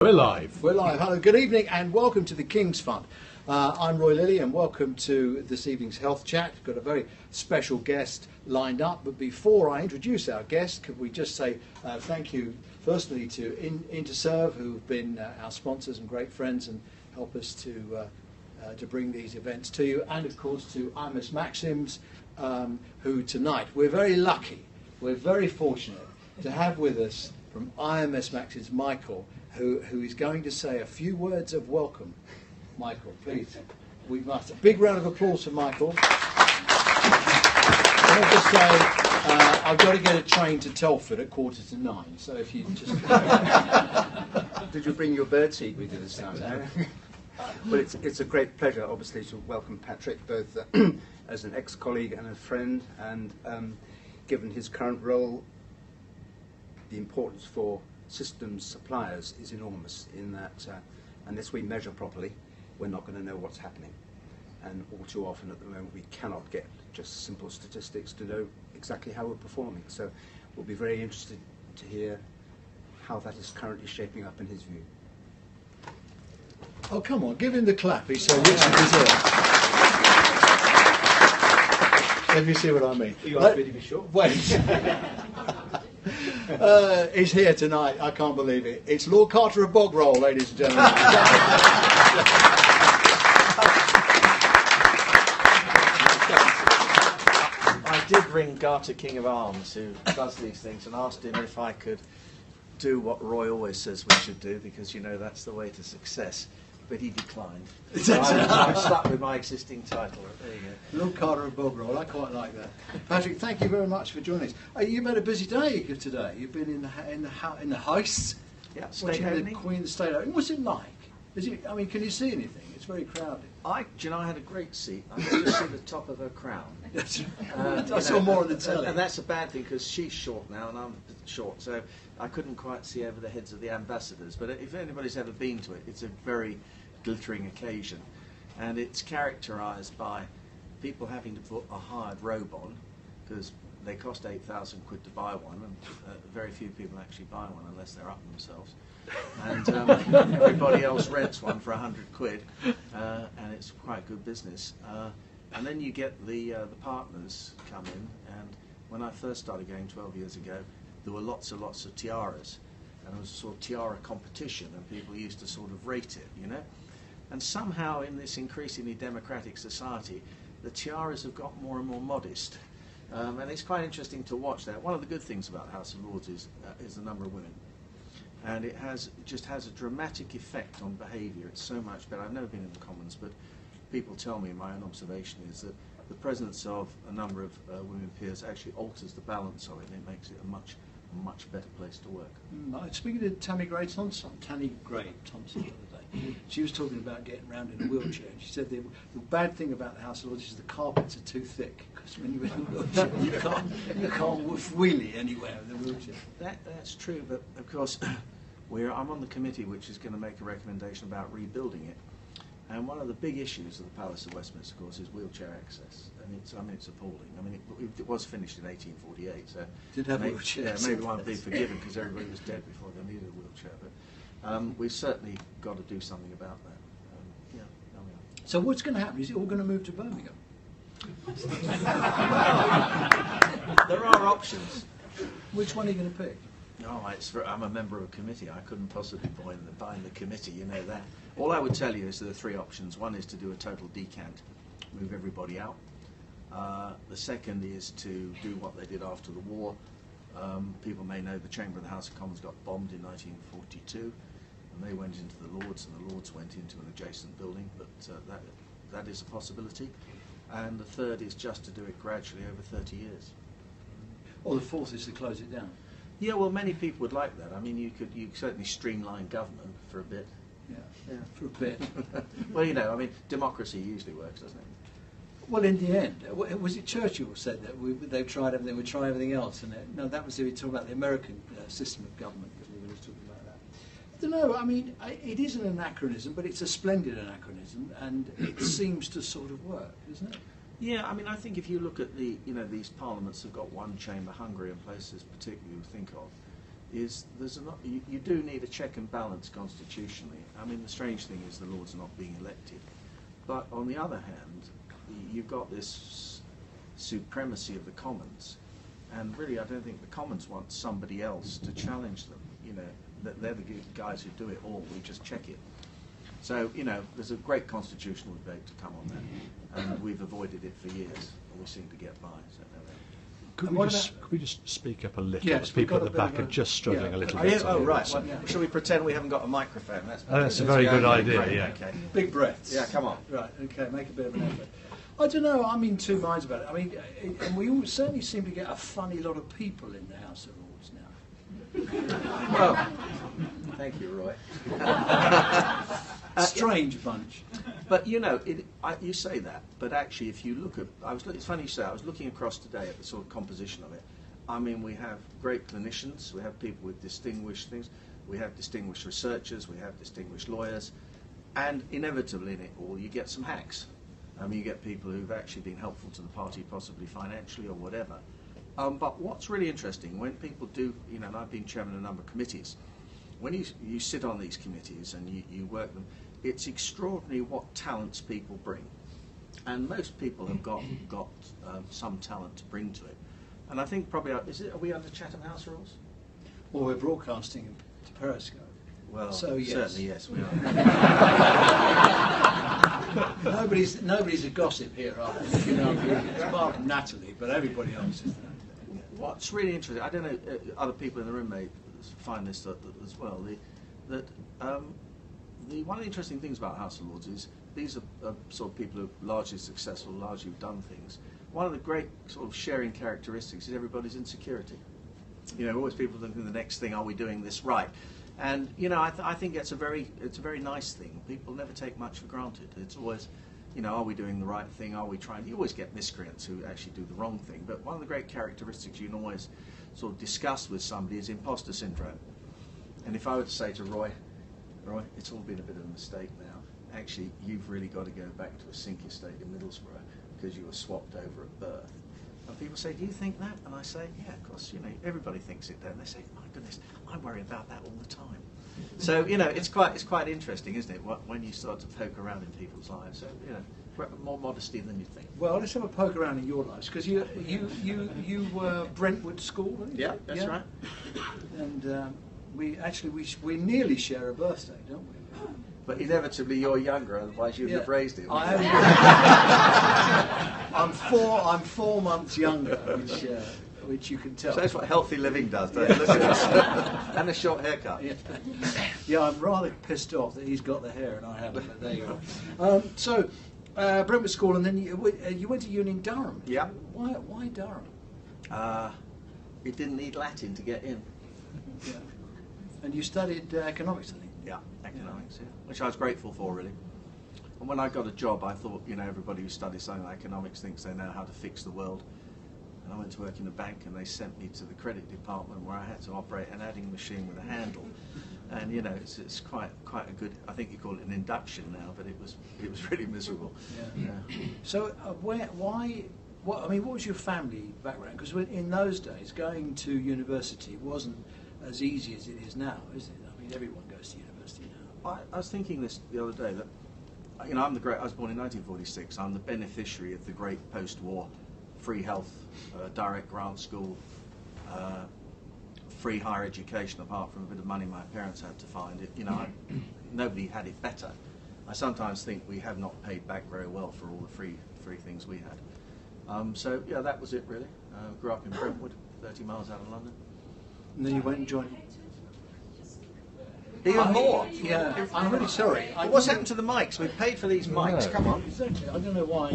We're live. We're live. Hello, good evening and welcome to the King's Fund. I'm Roy Lilley and welcome to this evening's Health Chat. We've got a very special guest lined up, but before I introduce our guest, could we just say thank you firstly to Interserve, who've been our sponsors and great friends and help us to bring these events to you, and of course to IMS Maxims, who tonight, we're very lucky, we're very fortunate to have with us from IMS Maxims Michael, who is going to say a few words of welcome. Michael, please. We must. A big round of applause for Michael. I want to say, I've got to get a train to Telford at 8:45, so if you just... Did you bring your birdseed with you this time? Well, it's a great pleasure, obviously, to welcome Patrick, both as an ex-colleague and a friend, and given his current role, the importance for systems suppliers is enormous in that unless we measure properly, we're not going to know what's happening. And all too often at the moment we cannot get just simple statistics to know exactly how we're performing. So we'll be very interested to hear how that is currently shaping up in his view. Oh, come on, give him the clap. He's so richly deserved. Let me see what I mean. You asked me to be short. Wait. He's here tonight. I can't believe it. It's Lord Carter of Bogroll, ladies and gentlemen. I did ring Garter, King of Arms, who does these things, and asked him if I could do what Roy always says we should do, because you know that's the way to success. But he declined. So I'm stuck with my existing title. There you go. Lord Carter of Bogroll. I quite like that. Patrick, thank you very much for joining us. You've had a busy day today. You've been in the house. Yeah, watching the Queen of the State. What's it like? Is it? I mean, can you see anything? It's very crowded. I had a great seat. I could just see the top of her crown. I saw more on the telly. And that's a bad thing because she's short now and I'm short, so I couldn't quite see over the heads of the ambassadors. But if anybody's ever been to it, it's a very glittering occasion, and it's characterised by people having to put a hired robe on because they cost 8,000 quid to buy one, and very few people actually buy one unless they're up themselves. And everybody else rents one for 100 quid, and it's quite good business. And then you get the partners come in, and when I first started going 12 years ago, there were lots and lots of tiaras, and it was a sort of tiara competition, and people used to sort of rate it, you know. And somehow in this increasingly democratic society, the tiaras have got more and more modest. And it's quite interesting to watch that. One of the good things about the House of Lords is the number of women. And it just has a dramatic effect on behaviour. It's so much better. I've never been in the Commons, but people tell me, my own observation is that the presence of a number of women peers actually alters the balance of it, and it makes it a much better place to work. Speaking to Tanny Gray Thompson the other day, she was talking about getting around in a wheelchair, and she said the bad thing about the House of Lords is the carpets are too thick, because when you're in a wheelchair you can't wheelie anywhere with a wheelchair. That's true, but of course I'm on the committee which is going to make a recommendation about rebuilding it. And one of the big issues of the Palace of Westminster, of course, is wheelchair access, and it's appalling. I mean, it was finished in 1848, so did have wheelchairs. Maybe one would be forgiven because everybody was dead before they needed a wheelchair. But we've certainly got to do something about that. So what's going to happen? Is it all going to move to Birmingham? There are options. Which one are you going to pick? No, I'm a member of a committee. I couldn't possibly bind the committee, you know that. All I would tell you is there are three options. One is to do a total decant, move everybody out. The second is to do what they did after the war. People may know the Chamber of the House of Commons got bombed in 1942, and they went into the Lords, and the Lords went into an adjacent building, but that is a possibility. And the third is just to do it gradually over 30 years. Or the fourth is to close it down. Yeah, well, many people would like that. I mean, you certainly streamline government for a bit. Yeah, for a bit. Well, you know, I mean, democracy usually works, doesn't it? Well, in the end, was it Churchill who said that they've tried everything, we try everything else? And no, that was we talking about the American system of government. We were talking about that. I don't know. I mean, it is an anachronism, but it's a splendid anachronism, and it seems to sort of work, doesn't it? Yeah, I mean, I think if you look at these parliaments have got one chamber, Hungary and places particularly you think of, is you do need a check and balance constitutionally. I mean, the strange thing is the Lords are not being elected. But on the other hand, you've got this supremacy of the Commons. And really, I don't think the Commons want somebody else to challenge them. You know, they're the guys who do it all. We just check it. So, you know, there's a great constitutional debate to come on that. And we've avoided it for years, and we seem to get by. So, could we just speak up a little? Yes, People at the back are just struggling a little oh, bit. yeah, oh, right. Well, shall we pretend we haven't got a microphone? That's a very good idea, great. yeah. Okay. Big breaths. Yeah, come on. Right, okay, make a bit of an effort. I don't know, I'm in two minds about it. I mean, and we all certainly seem to get a funny lot of people in the House of Lords now. Well, thank you, Roy. Strange bunch. But you know, you say that, but actually, if you look at, it's funny you say, I was looking across today at the sort of composition of it. I mean, we have great clinicians, we have people with distinguished things, we have distinguished researchers, we have distinguished lawyers, and inevitably in it all, you get some hacks. I mean, you get people who've actually been helpful to the party, possibly financially or whatever. But what's really interesting, when people do, you know, and I've been chairman of a number of committees, when you sit on these committees and you work them, it's extraordinary what talents people bring. And most people have got some talent to bring to it. And I think probably, are we under Chatham House rules? Well, we're broadcasting to Periscope. Well, so, yes. Certainly yes, we are. Nobody's a gossip here, are they? You know, apart from Natalie, but everybody else is. What's really interesting, I don't know, other people in the room may find this as well, one of the interesting things about House of Lords is these are sort of people who are largely successful, largely who've done things. One of the great sort of sharing characteristics is everybody's insecurity. You know, always people thinking the next thing, are we doing this right? And you know, I think it's a very nice thing. People never take much for granted. It's always, you know, are we doing the right thing? Are we trying? You always get miscreants who actually do the wrong thing. But one of the great characteristics you can always sort of discuss with somebody is imposter syndrome. And if I were to say to Roy, it's all been a bit of a mistake now. Actually, you've really got to go back to a sink estate in Middlesbrough because you were swapped over at birth. And people say, do you think that? And I say, yeah, of course, you know, everybody thinks it, don't they? They say, my goodness, I worry about that all the time. So, you know, it's quite interesting, isn't it, when you start to poke around in people's lives. So, you know, more modesty than you think. Well, let's have a poke around in your lives, because you were Brentwood School, weren't you? Yeah, that's right. And we nearly share a birthday, don't we? But inevitably you're younger, otherwise you'd have raised it. I'm 4 months younger, which you can tell. So that's what healthy living does, doesn't it? Look at us. And a short haircut. Yeah, I'm rather pissed off that he's got the hair and I haven't, but there you go. So, Brentwood School, and then you went to uni in Durham. Yeah. Why Durham? It didn't need Latin to get in. Yeah. And you studied economics, I think. Yeah, economics, yeah. Which I was grateful for, really. And when I got a job, I thought, you know, everybody who studies something like economics thinks they know how to fix the world. And I went to work in a bank, and they sent me to the credit department where I had to operate an adding machine with a handle. And you know, it's quite a good. I think you call it an induction now, but it was really miserable. Yeah. So what was your family background? Because in those days, going to university wasn't as easy as it is now, is it? I mean, everyone goes to university now. I was thinking this the other day that, you know, I was born in 1946. I'm the beneficiary of the great post-war free health, direct grant school, free higher education, apart from a bit of money my parents had to find. It, you know, nobody had it better. I sometimes think we have not paid back very well for all the free things we had. So yeah, that was it really. Grew up in Brentwood, 30 miles out of London. And then you went and joined. Even more. Yeah, I'm really sorry. What's happened to the mics? We've paid for these mics. Come on. Exactly. I don't know why.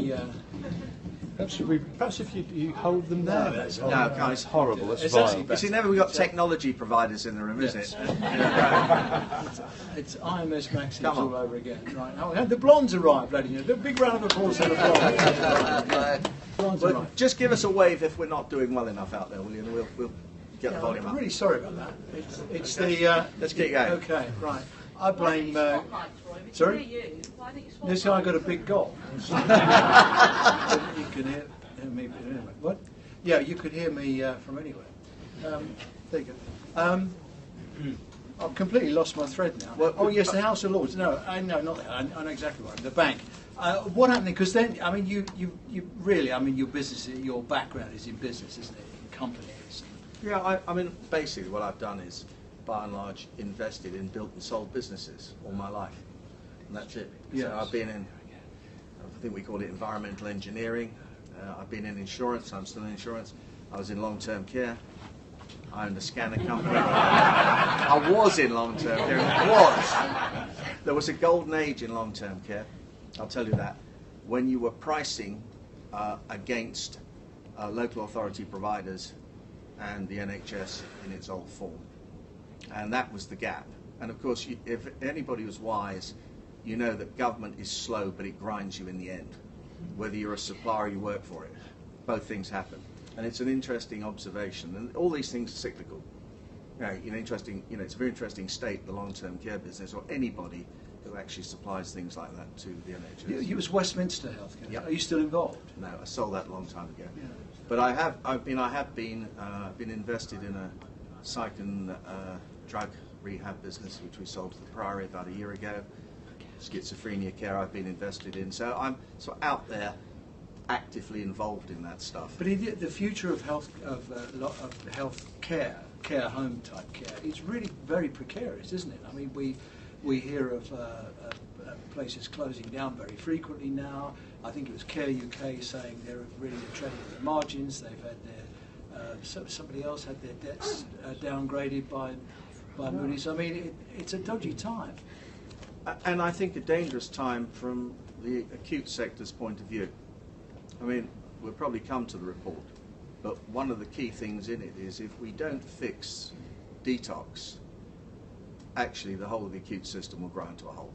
Perhaps if you hold them there. No, it's horrible. That's It's vile. actually You see, never we got technology providers in the room, is it? It's IMS Maxims Come on. all over again. Right. Oh, and the blondes arrived, ladies and gentlemen. Big round of applause for the blondes. Blondes Well, arrived. just give us a wave if we're not doing well enough out there, will you? And we'll get the volume I'm up. really sorry about that. It's the. Let's get going. Okay, right. I blame. Sorry? This guy got a big goal. You can hear me. What? Yeah, you could hear me from anywhere. There you go. I've completely lost my thread now. Well, oh yes, the House of Lords. No, not that. I know exactly what. The bank. What happened? Because then, I mean, you really, I mean, your business, your background is in business, isn't it? In companies. Yeah, I mean, basically what I've done is, by and large, invested in built and sold businesses all my life. And that's it. Yes. So I've been in, I think we call it environmental engineering. I've been in insurance. I'm still in insurance. I was in long-term care. I owned a scanner company. I was in long-term care. There was a golden age in long-term care. I'll tell you that. When you were pricing against local authority providers and the NHS in its old form. And that was the gap. And of course, if anybody was wise, you know that government is slow, but it grinds you in the end. Whether you're a supplier or you work for it, both things happen. And it's an interesting observation. And all these things are cyclical. It's a very interesting state, the long-term care business, or anybody who actually supplies things like that to the NHS. You was Westminster Healthcare. Yep. Are you still involved? No, I sold that a long time ago. Yeah. But I've been invested in a psych and drug rehab business, which we sold to the Priory about a year ago. Schizophrenia care I've been invested in. So I'm sort of out there, actively involved in that stuff. But the future of health care home type care, it's really very precarious, isn't it? I mean, we hear of places closing down very frequently now. I think it was Care UK saying they're really treading their margins. They've had their somebody else had their debts downgraded by Moody's. I mean, it's a dodgy time. And I think a dangerous time from the acute sector's point of view. I mean, we'll probably come to the report, but one of the key things in it is if we don't fix detox, actually the whole of the acute system will grind to a halt.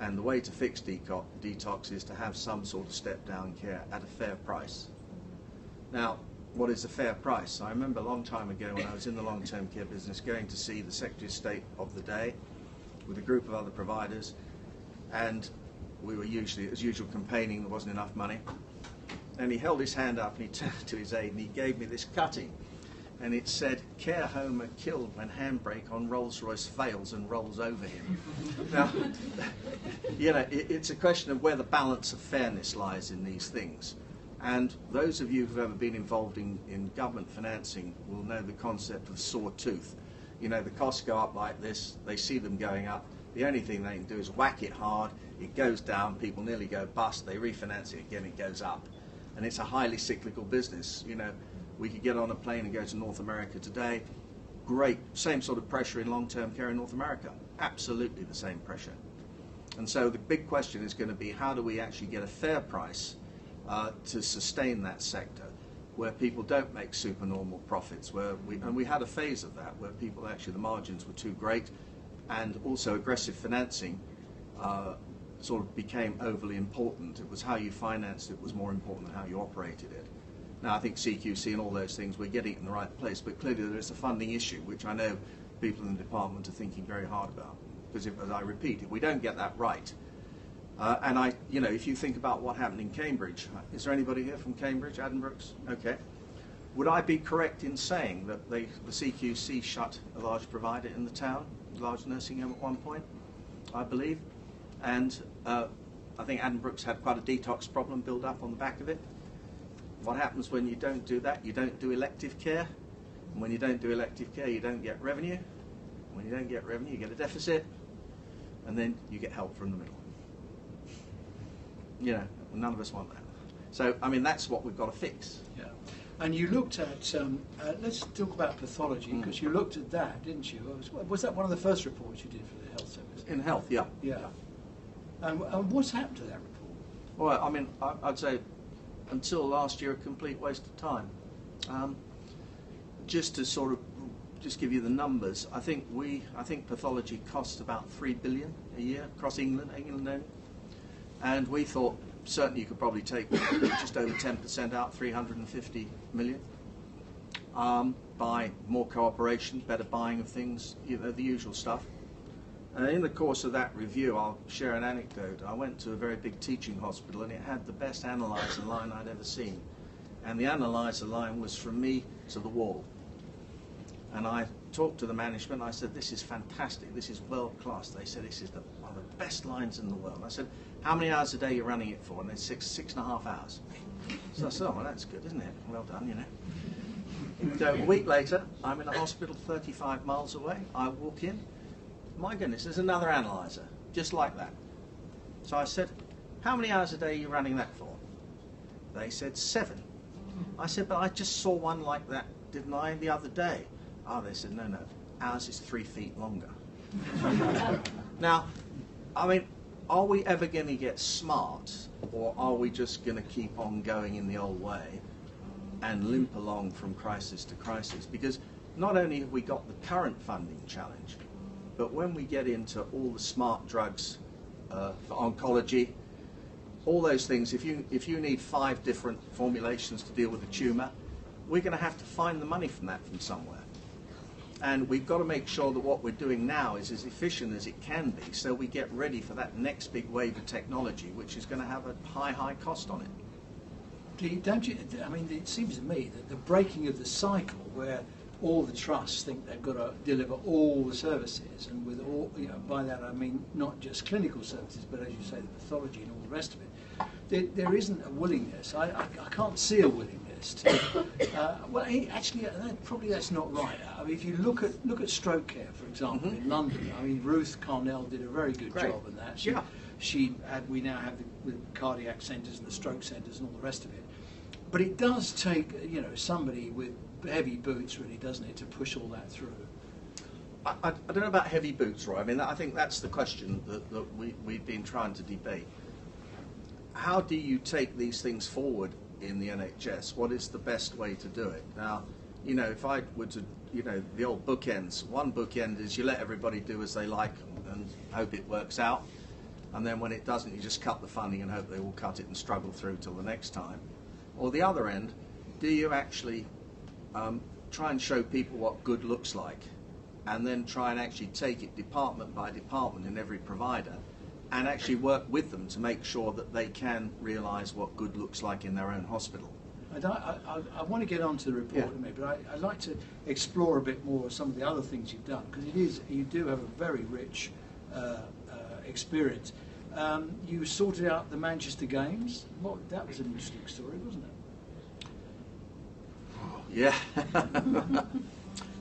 And the way to fix detox is to have some sort of step-down care at a fair price. Now, what is a fair price? I remember a long time ago when I was in the long-term care business going to see the Secretary of State of the day with a group of other providers, and we were as usual, campaigning there wasn't enough money. And he held his hand up and he turned to his aide and he gave me this cutting. And it said, "Care home are killed when handbrake on Rolls-Royce fails and rolls over him." Now, it's a question of where the balance of fairness lies in these things. And those of you who've ever been involved in government financing will know the concept of sawtooth. The costs go up like this, they see them going up. The only thing they can do is whack it hard, it goes down, people nearly go bust, they refinance it again, it goes up. And it's a highly cyclical business. We could get on a plane and go to North America today. Great, same sort of pressure in long-term care in North America. Absolutely the same pressure. And so the big question is going to be, how do we actually get a fair price to sustain that sector, where people don't make supernormal profits, and we had a phase of that, where people actually, the margins were too great, and also aggressive financing sort of became overly important. It was how you financed it was more important than how you operated it. Now, I think CQC and all those things, we're getting it in the right place, but clearly there is a funding issue, which I know people in the department are thinking very hard about. Because, as I repeat, if we don't get that right, if you think about what happened in Cambridge, is there anybody here from Cambridge, Addenbrooke's? Okay. Would I be correct in saying that the CQC shut a large provider in the town, a large nursing home at one point, I believe, and I think Addenbrooke's had quite a detox problem built up on the back of it. What happens when you don't do that? You don't do elective care. And when you don't do elective care, you don't get revenue. When you don't get revenue, you get a deficit. And then you get help from the middle. None of us want that. So, I mean, that's what we've got to fix. Yeah. And you looked at, let's talk about pathology, because you looked at that, didn't you? Was that one of the first reports you did for the health service? In health, yeah. Yeah. And what's happened to that report? Well, I mean, I'd say until last year, a complete waste of time. Just to just give you the numbers, I think pathology costs about $3 billion a year across England only. And we thought certainly you could probably take just over 10% out, 350 million, by more cooperation, better buying of things, the usual stuff. In the course of that review, I'll share an anecdote. I went to a very big teaching hospital and it had the best analyzer line I'd ever seen. And the analyzer line was from me to the wall. And I talked to the management. I said, this is fantastic, this is world class. They said, this is one of the best lines in the world. I said, how many hours a day are you running it for? And they said, 6.5 hours. So I said, oh, well, that's good, isn't it? Well done, you know. So a week later, I'm in a hospital 35 miles away. I walk in. My goodness, there's another analyzer, just like that. So I said, how many hours a day are you running that for? They said 7. I said, but I just saw one like that, didn't I, the other day? Oh, they said, no, ours is 3 feet longer. Now, I mean, are we ever going to get smart, or are we just going to keep on going in the old way and limp along from crisis to crisis? Because not only have we got the current funding challenge, but when we get into all the smart drugs for oncology, all those things, if you need 5 different formulations to deal with a tumour, we're going to have to find the money from that from somewhere. And we've got to make sure that what we're doing now is as efficient as it can be, so we get ready for that next big wave of technology, which is going to have a high cost on it. Don't you? I mean, it seems to me that the breaking of the cycle, where all the trusts think they've got to deliver all the services, and with all, you know, by that I mean not just clinical services, but as you say, the pathology and all the rest of it. There isn't a willingness. I can't see a willingness to. Well, actually, probably that's not right. I mean, if you look at stroke care, for example, in London, I mean, Ruth Carnell did a very good job in that. We now have the cardiac centres and the stroke centres and all the rest of it. But it does take, you know, somebody with heavy boots, really, doesn't it, to push all that through? I don't know about heavy boots, Roy. I mean, I think that's the question that we've been trying to debate. How do you take these things forward in the NHS? What is the best way to do it? Now, you know, if I were to, you know, the old bookends, one bookend is you let everybody do as they like and hope it works out, and then when it doesn't, you just cut the funding and hope they will cut it and struggle through till the next time. Or the other end, do you actually try and show people what good looks like, and then try and actually take it department by department in every provider, and actually work with them to make sure that they can realise what good looks like in their own hospital? I want to get on to the report in a minute, but I'd like to explore a bit more of some of the other things you've done, because you do have a very rich experience. You sorted out the Manchester Games. Well, that was an interesting story, wasn't it? Yeah.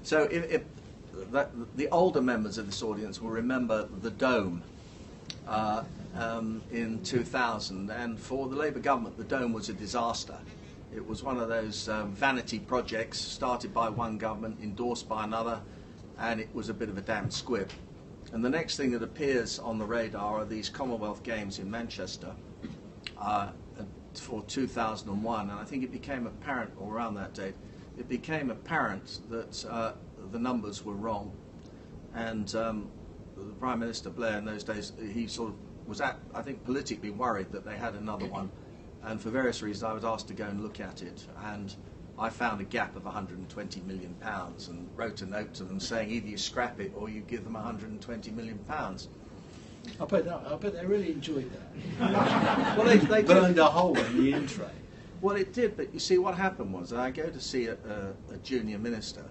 So the older members of this audience will remember the Dome in 2000, and for the Labour government the Dome was a disaster. It was one of those vanity projects started by one government, endorsed by another, and it was a bit of a damn squib. And the next thing that appears on the radar are these Commonwealth Games in Manchester for 2001, and I think it became apparent, or around that date, it became apparent that the numbers were wrong. And the Prime Minister Blair in those days, he sort of was, I think, politically worried that they had another one. And for various reasons, I was asked to go and look at it. And I found a gap of £120 million and wrote a note to them saying either you scrap it or you give them £120 million. I bet they really enjoyed that. Well, they burned a hole in the in-tray. Well, it did, but you see, what happened was I go to see a junior minister,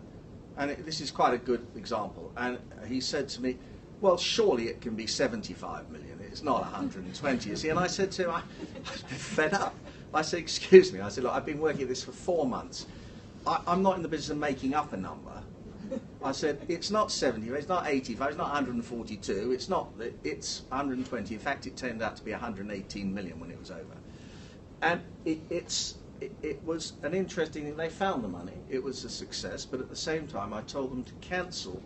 and this is quite a good example, and he said to me, well, surely it can be 75 million, it's not 120, you see, and I said to him, I was a bit fed up. I said, excuse me, I said, look, I've been working at this for 4 months. I'm not in the business of making up a number. I said, it's not 70, it's not 85, it's not 142, it's 120. In fact, it turned out to be 118 million when it was over. And it was an interesting thing. They found the money. It was a success. But at the same time, I told them to cancel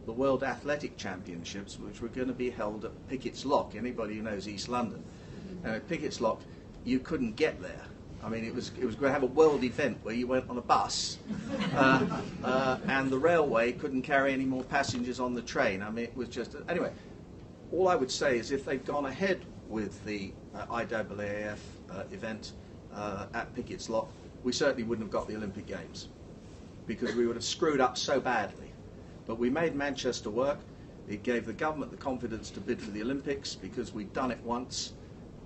the World Athletic Championships, which were going to be held at Pickett's Lock. Anybody who knows East London. And at Pickett's Lock, you couldn't get there. I mean, it was going to have a world event where you went on a bus, and the railway couldn't carry any more passengers on the train. I mean, it was just... Anyway, all I would say is if they'd gone ahead with the IAAF event at Pickett's Lock, we certainly wouldn't have got the Olympic Games, because we would have screwed up so badly. But we made Manchester work. It gave the government the confidence to bid for the Olympics, because we'd done it once,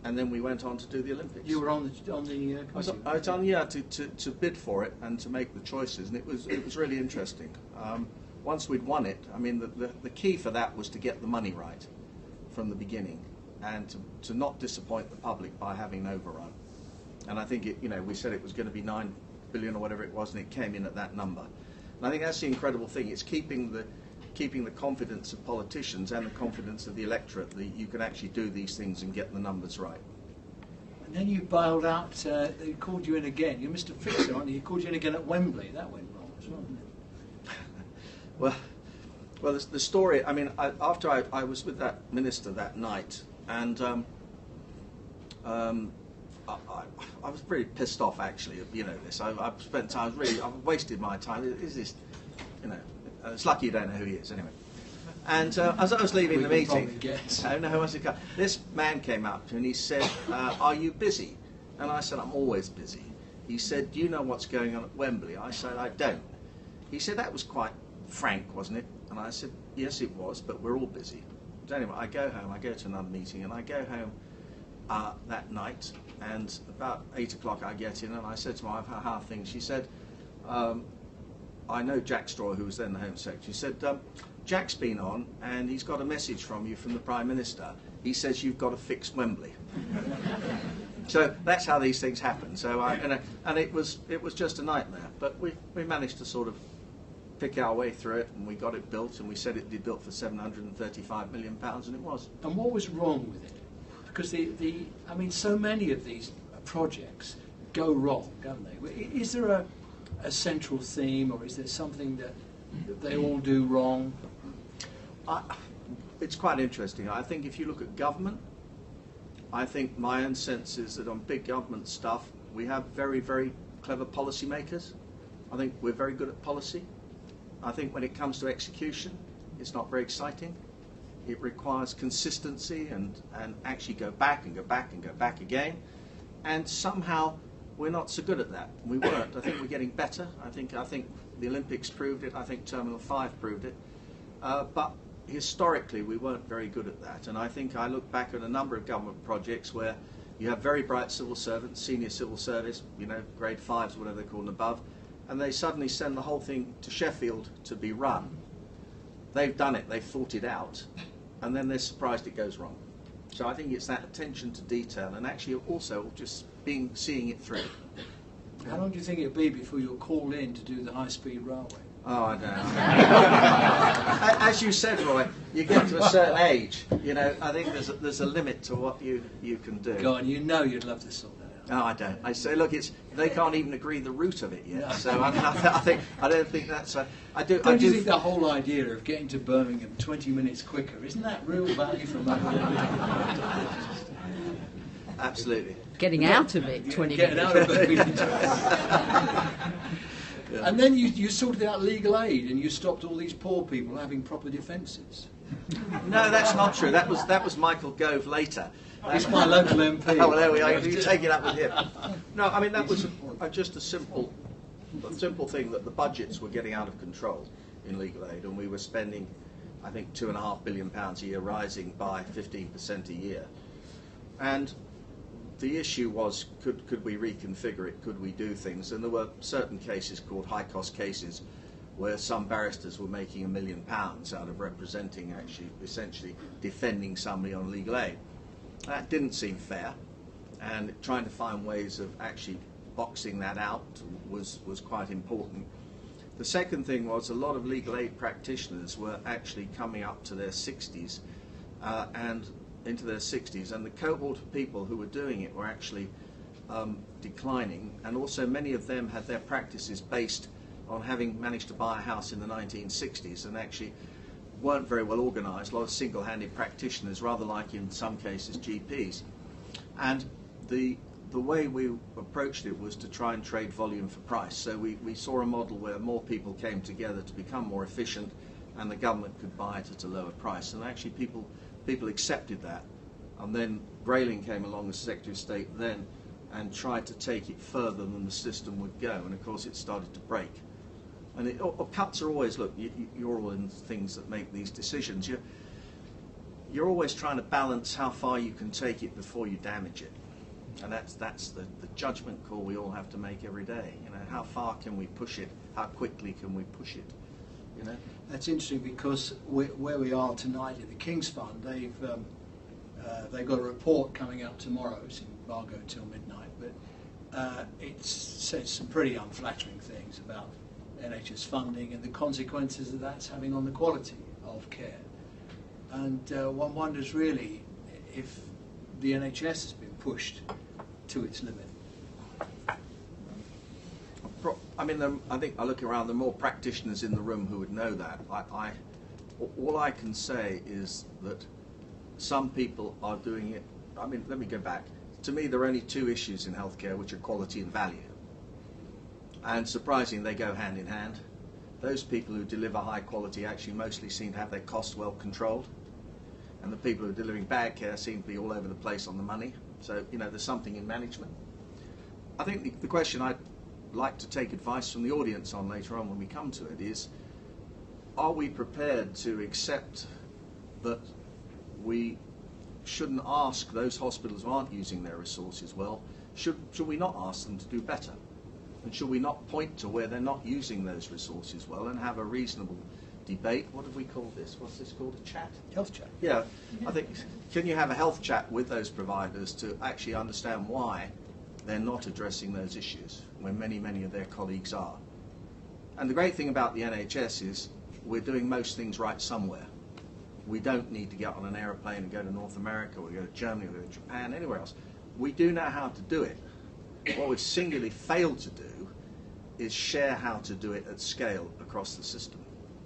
and then we went on to do the Olympics. You were on the committee? I was on, yeah, to bid for it and to make the choices, and it was really interesting. once we'd won it, I mean, the key for that was to get the money right from the beginning, and to not disappoint the public by having an overrun. And I think we said it was going to be 9 billion or whatever it was, and it came in at that number. And I think that's the incredible thing. It's keeping the confidence of politicians and the confidence of the electorate that you can actually do these things and get the numbers right. And then you bailed out, they called you in again. You're Mr. Fixer, aren't you? He called you in again at Wembley. That went wrong as well, didn't it? Well, the story, I mean, after I was with that minister that night, and I was pretty pissed off, actually, this. I've spent time, I've wasted my time. Is this, it's lucky you don't know who he is, anyway. And as I was leaving the meeting, this man came up to me and he said, "Are you busy?" And I said, "I'm always busy." He said, "Do you know what's going on at Wembley?" I said, "I don't." He said, "That was quite frank, wasn't it?" And I said, "Yes, it was, but we're all busy." So anyway, I go home, I go to another meeting, and I go home that night, and about 8 o'clock I get in, and I said to my wife, "How are things?" She said, "I know Jack Straw, who was then the Home Secretary." She said, "Jack's been on, and he's got a message from you from the Prime Minister. He says you've got to fix Wembley." So that's how these things happen. So and it was just a nightmare, but we managed to sort of pick our way through it, and we got it built, and we said it'd be built for £735 million, and it was. And what was wrong with it? Because I mean, so many of these projects go wrong, don't they? Is there a central theme, or is there something that they all do wrong? It's quite interesting. I think if you look at government, I think my own sense is that on big government stuff, we have very, very clever policymakers. I think we're very good at policy. I think when it comes to execution, it's not very exciting. It requires consistency and actually go back and go back and go back again. And somehow we're not so good at that. We weren't. I think we're getting better. I think the Olympics proved it. I think Terminal 5 proved it. But historically, we weren't very good at that. And I think I look back at a number of government projects where you have very bright civil servants, senior civil service, grade 5s, whatever they're called, and above, and they suddenly send the whole thing to Sheffield to be run. They've done it, they've thought it out, and then they're surprised it goes wrong. So I think it's that attention to detail, and actually also just seeing it through. How long do you think it'll be before you're called in to do the high-speed railway? Oh, I don't know. As you said, Roy, you get to a certain age. I think there's a limit to what you can do. Go on, you'd love to sort that out. No, I don't. I say, look, they can't even agree the route of it yet. No. So I don't think that's. Don't you think the whole idea of getting to Birmingham 20 minutes quicker, isn't that real value for money? Absolutely. Getting out of it 20 Getting minutes. out of Birmingham. Yeah. And then you sorted out legal aid, and you stopped all these poor people having proper defences. No, that's not true. That was Michael Gove later. He's my local MP. Oh, well, there we are. You take it up with him. No, I mean, that was just a simple thing, that the budgets were getting out of control in legal aid, and we were spending, I think, £2.5 billion a year, rising by 15% a year. And the issue was, could we reconfigure it? Could we do things? And there were certain cases called high-cost cases where some barristers were making £1 million out of representing, actually, essentially defending somebody on legal aid. That didn't seem fair, and trying to find ways of actually boxing that out was quite important. The second thing was a lot of legal aid practitioners were actually coming up to their 60s and into their 60s, and the cohort of people who were doing it were actually declining, and also many of them had their practices based on having managed to buy a house in the 1960s and actually weren't very well organised, a lot of single-handed practitioners, rather like in some cases GPs. And the way we approached it was to try and trade volume for price. So we saw a model where more people came together to become more efficient, and the government could buy it at a lower price. And actually people accepted that. And then Grayling came along as Secretary of State then and tried to take it further than the system would go, and of course it started to break. And cuts are always, look, you're all in things that make these decisions. You're always trying to balance how far you can take it before you damage it. And that's the judgment call we all have to make every day. How far can we push it? How quickly can we push it? You know. That's interesting because where we are tonight at the King's Fund, they've got a report coming out tomorrow. It's embargoed till midnight, but it says some pretty unflattering things about NHS funding and the consequences that that's having on the quality of care. And one wonders really if the NHS has been pushed to its limit. I mean, I think I look around, there are more practitioners in the room who would know that. All I can say is that some people are doing it. I mean, let me go back. To me, there are only two issues in healthcare, which are quality and value. And surprisingly, they go hand in hand. Those people who deliver high quality actually mostly seem to have their costs well controlled. And the people who are delivering bad care seem to be all over the place on the money. So, you know, there's something in management. I think the question I'd like to take advice from the audience on later on when we come to it is, are we prepared to accept that we shouldn't ask those hospitals who aren't using their resources well, should we not ask them to do better? And should we not point to where they're not using those resources well and have a reasonable debate? What have we called this? What's this called? A chat? Health chat. Yeah, I think, can you have a health chat with those providers to actually understand why they're not addressing those issues when many of their colleagues are? And the great thing about the NHS is we're doing most things right somewhere. We don't need to get on an aeroplane and go to North America or go to Germany or go to Japan, anywhere else. We do know how to do it. What we've singularly failed to do is share how to do it at scale across the system.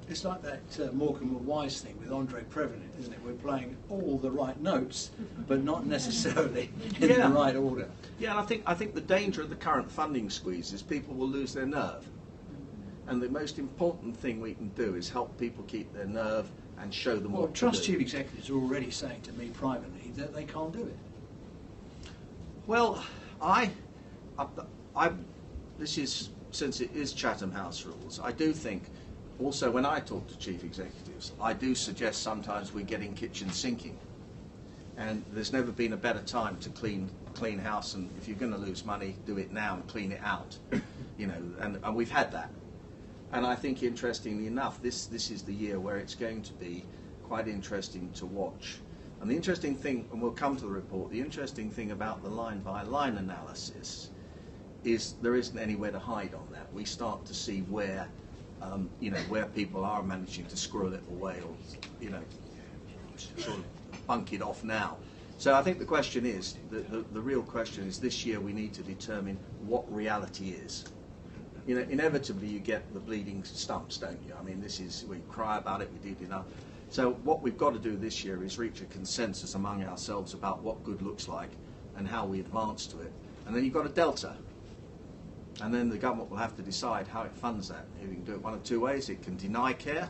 It's like that Morecambe and Wise thing with Andre Prevenant, isn't it? We're playing all the right notes, but not necessarily in the right order. Yeah, and I think the danger of the current funding squeeze is people will lose their nerve. And the most important thing we can do is help people keep their nerve and show them what to do. Trust chief executives are already saying to me privately that they can't do it. Well, this is, since it is Chatham House rules, I do think, also when I talk to chief executives, I do suggest sometimes we're getting kitchen sinking. And there's never been a better time to clean house, and if you're going to lose money, do it now and clean it out. You know, and we've had that. And I think, interestingly enough, this is the year where it's going to be quite interesting to watch. And the interesting thing, and we'll come to the report, the interesting thing about the line-by-line analysis is there isn't anywhere to hide on that. We start to see where, you know, where people are managing to squirrel it away or, you know, sort of bunk it off now. So I think the question is, the real question is, this year we need to determine what reality is. You know, inevitably you get the bleeding stumps, don't you? I mean, we cry about it, we did enough. So what we've got to do this year is reach a consensus among ourselves about what good looks like and how we advance to it. And then you've got a delta. And then the government will have to decide how it funds that. It can do it one of two ways. It can deny care,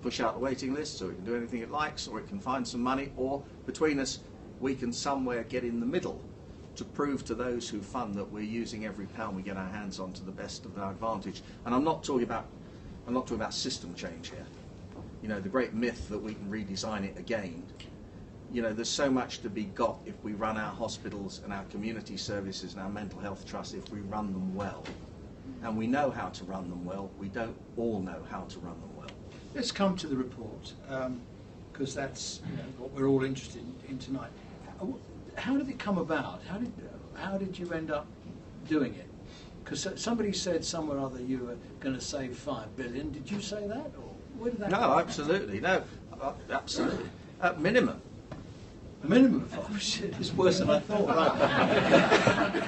push out the waiting lists, or it can do anything it likes, or it can find some money, or between us we can somewhere get in the middle to prove to those who fund that we're using every pound we get our hands on to the best of our advantage. And I'm not talking about system change here. You know, the great myth that we can redesign it again. You know, there's so much to be got if we run our hospitals and our community services and our mental health trusts if we run them well. And we know how to run them well. We don't all know how to run them well. Let's come to the report, because that's what we're all interested in tonight. How did it come about? How did you end up doing it? Because somebody said somewhere or other you were going to save $5 billion. Did you say that, or where did that come No, from? absolutely, no, absolutely. At minimum. A minimum of 5%. It's worse than I thought. Right?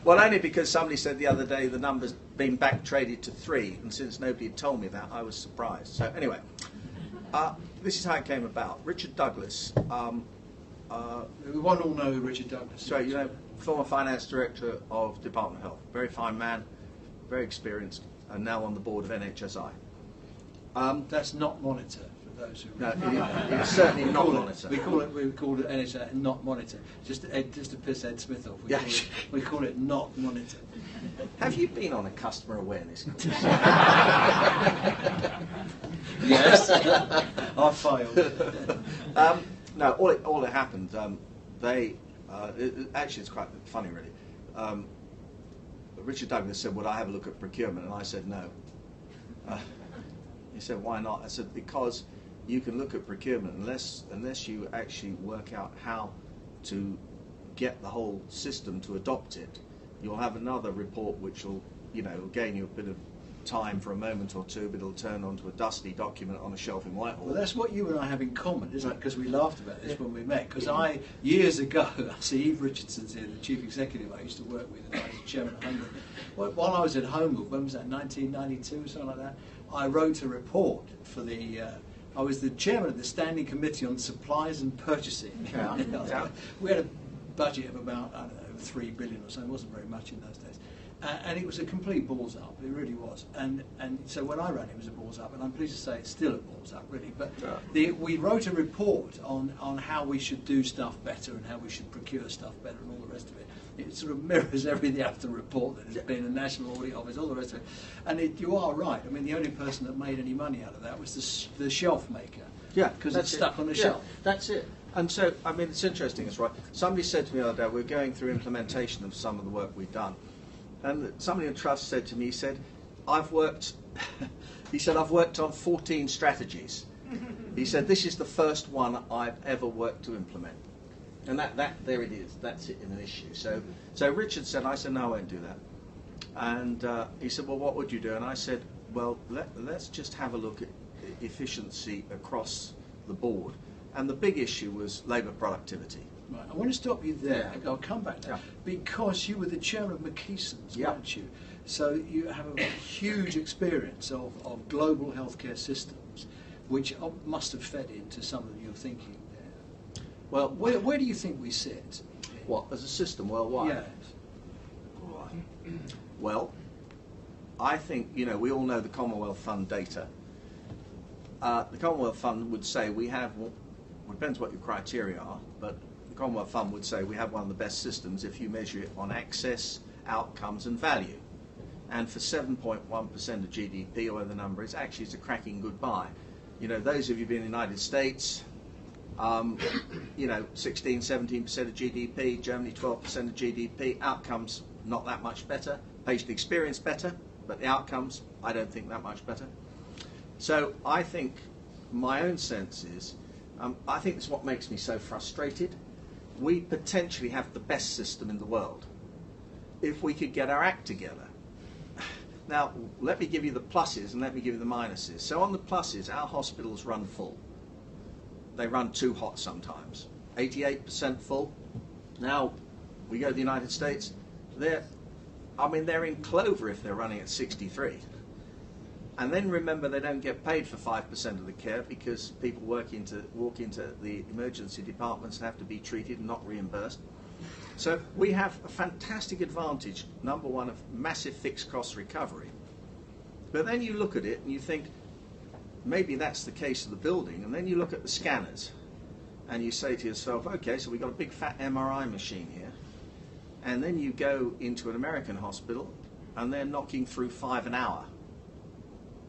Well, only because somebody said the other day the number's been back traded to 3, and since nobody had told me that, I was surprised. So anyway, this is how it came about. Richard Douglas. We won't all know who Richard Douglas is. So, you know, former finance director of Department of Health, very fine man, very experienced, and now on the board of NHSI. That's not Monitor, for those who... No, it is certainly not Monitor. We call it NHSI, not Monitor. Just to piss Ed Smith off, we call it not Monitor. Have you been on a customer awareness course? Yes. I failed. No, all it happened, actually it's quite funny really. Richard Douglas said, would I have a look at procurement? And I said no. He said, why not? I said, because you can look at procurement unless you actually work out how to get the whole system to adopt it. You'll have another report which will, gain you a bit of time for a moment or two, but it'll turn onto a dusty document on a shelf in Whitehall. Well, that's what you and I have in common, isn't it? Because we laughed about this when we met. Because years ago, I see Eve Richardson's here, the chief executive I used to work with, and I was chairman of Homewood. While I was at Homewood, when was that, 1992, something like that, I wrote a report for the... I was the chairman of the Standing Committee on Supplies and Purchasing. Yeah. We had a budget of about, I don't know, 3 billion or so. It wasn't very much in those days. And it was a complete balls up, it really was. And so when I ran it was a balls up, and I'm pleased to say it's still a balls up, really. But we wrote a report on how we should do stuff better and how we should procure stuff better and all the rest of it. It sort of mirrors everything after the report that has been a National Audit Office, all the rest of it. And you are right. I mean, the only person that made any money out of that was the shelf maker. Yeah, because it's stuck on the yeah, shelf. That's it. And so, I mean, it's interesting, it's right. Somebody said to me the other day, we're going through implementation of some of the work we've done. And somebody in Trust said to me, he said, I've worked on 14 strategies. He said, this is the first one I've ever worked to implement. And that there it is, that's it in an issue. So Richard said, I said, no, I won't do that. And he said, well, what would you do? And I said, well, let's just have a look at efficiency across the board. And the big issue was labour productivity. Right. I want to stop you there. Yeah. I'll come back to that. Yeah. Because you were the chairman of McKeeson's, Yeah. weren't you? So you have a huge experience of global healthcare systems, which must have fed into some of your thinking there. Well, Where do you think we sit? what, as a system worldwide? Yes. Well, I think, we all know the Commonwealth Fund data. The Commonwealth Fund would say we have, well, it depends what your criteria are, but the Commonwealth Fund would say we have one of the best systems if you measure it on access, outcomes and value. And for 7.1% of GDP, or whatever the number is, actually it's a cracking good buy. Those of you who've been in the United States, 16, 17% of GDP, Germany 12% of GDP, outcomes not that much better, patient experience better, but the outcomes, I don't think that much better. So I think my own sense is, I think it's what makes me so frustrated. We potentially have the best system in the world if we could get our act together. Now, let me give you the pluses and let me give you the minuses. So on the pluses, our hospitals run full. They run too hot sometimes. 88% full. Now, we go to the United States, they're in clover if they're running at 63. And then remember, they don't get paid for 5% of the care because people walk into the emergency departments and have to be treated and not reimbursed. So we have a fantastic advantage, number one, of massive fixed cost recovery. But then you look at it and you think, maybe that's the case of the building, and then you look at the scanners and you say to yourself, okay, so we've got a big fat MRI machine here, and then you go into an American hospital and they're knocking through 5 an hour.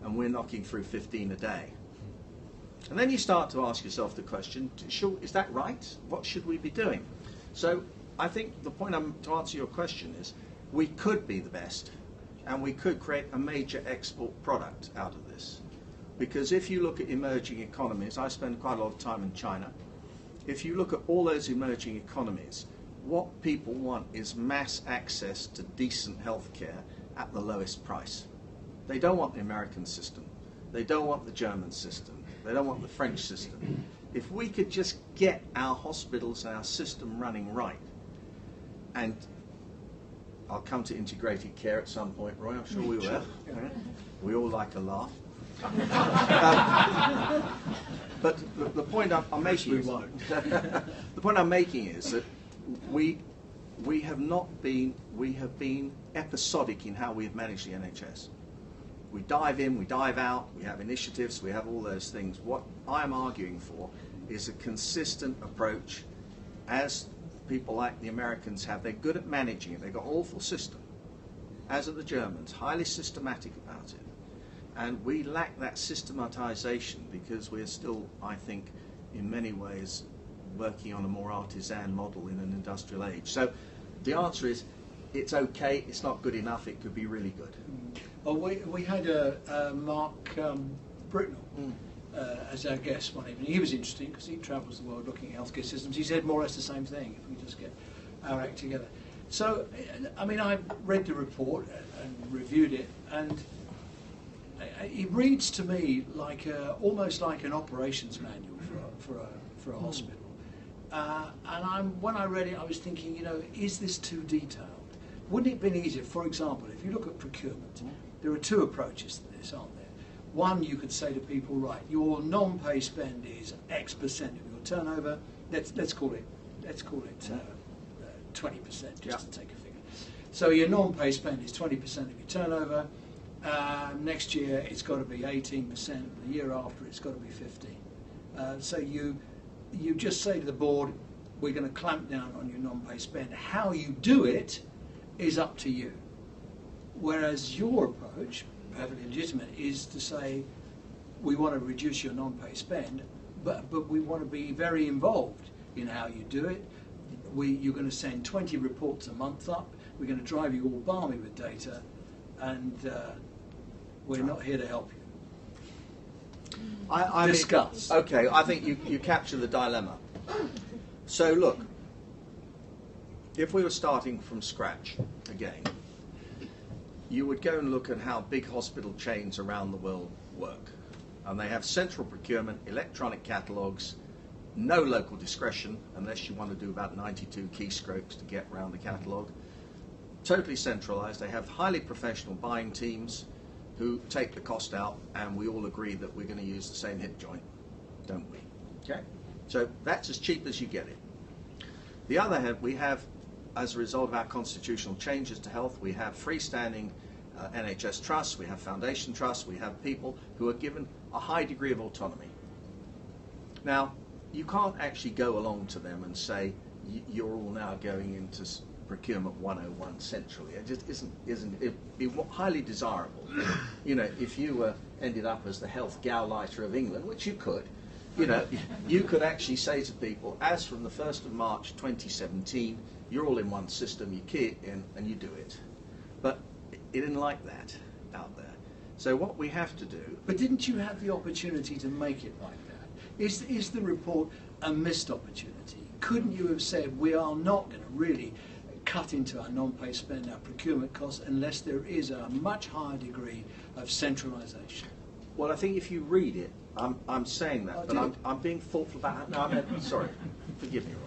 And we're knocking through 15 a day. And then you start to ask yourself the question, is that right? What should we be doing? So I think the point to answer your question is, we could be the best, and we could create a major export product out of this. Because if you look at emerging economies, I spend quite a lot of time in China, if you look at all those emerging economies, what people want is mass access to decent health care at the lowest price. They don't want the American system. They don't want the German system. They don't want the French system. If we could just get our hospitals and our system running right, and I'll come to integrated care at some point, Roy, I'm sure we will. We all like a laugh. But the point I'm making is, the point I'm making is that we have been episodic in how we have managed the NHS. We dive in, we dive out, we have initiatives, we have all those things. What I'm arguing for is a consistent approach, as people like the Americans have. They're good at managing it. They've got an awful system, as are the Germans, highly systematic about it. And we lack that systematization because we're still, I think, in many ways, working on a more artisan model in an industrial age. So the answer is, it's okay, it's not good enough, it could be really good. Well, we had Mark Britnell as our guest one evening. He was interesting because he travels the world looking at healthcare systems. He said more or less the same thing, if we just get our act together. So, I mean, I read the report and reviewed it, and it reads to me like almost like an operations manual for a hospital. And when I read it, I was thinking, you know, is this too detailed? Wouldn't it have been easier, for example, if you look at procurement, there are two approaches to this, aren't there? One, you could say to people, right, your non-pay spend is X percent of your turnover. Let's call it 20%, just to take a figure. So your non-pay spend is 20% of your turnover. Next year it's got to be 18%. The year after it's got to be 15%. So you just say to the board, we're going to clamp down on your non-pay spend. How you do it is up to you. Whereas your approach, perfectly legitimate, is to say we want to reduce your non-pay spend, but we want to be very involved in how you do it. You're going to send 20 reports a month up. We're going to drive you all balmy with data, and we're not here to help you. I Discuss. mean, okay, I think you capture the dilemma. So look, if we were starting from scratch again, you would go and look at how big hospital chains around the world work. And they have central procurement, electronic catalogues, no local discretion, unless you want to do about 92 keystrokes to get around the catalogue. Totally centralised. They have highly professional buying teams who take the cost out, and we all agree that we're going to use the same hip joint, don't we? Okay? So that's as cheap as you get it. The other hand, we have, as a result of our constitutional changes to health, we have freestanding NHS trusts, we have foundation trusts, we have people who are given a high degree of autonomy. Now, you can't actually go along to them and say, you're all now going into procurement 101 centrally. It just it'd be highly desirable. You know, if you ended up as the health Gauleiter of England, which you could, you know, you could actually say to people, as from the 1st of March 2017, you're all in one system, you key it in and you do it. But it isn't like that out there. So what we have to do... But didn't you have the opportunity to make it like that? Is the report a missed opportunity? Couldn't you have said, we are not going to really cut into our non-pay spend, our procurement costs, unless there is a much higher degree of centralisation? Well, I think if you read it, I'm saying that, but I'm being thoughtful about it. No, sorry, forgive me, Ryan.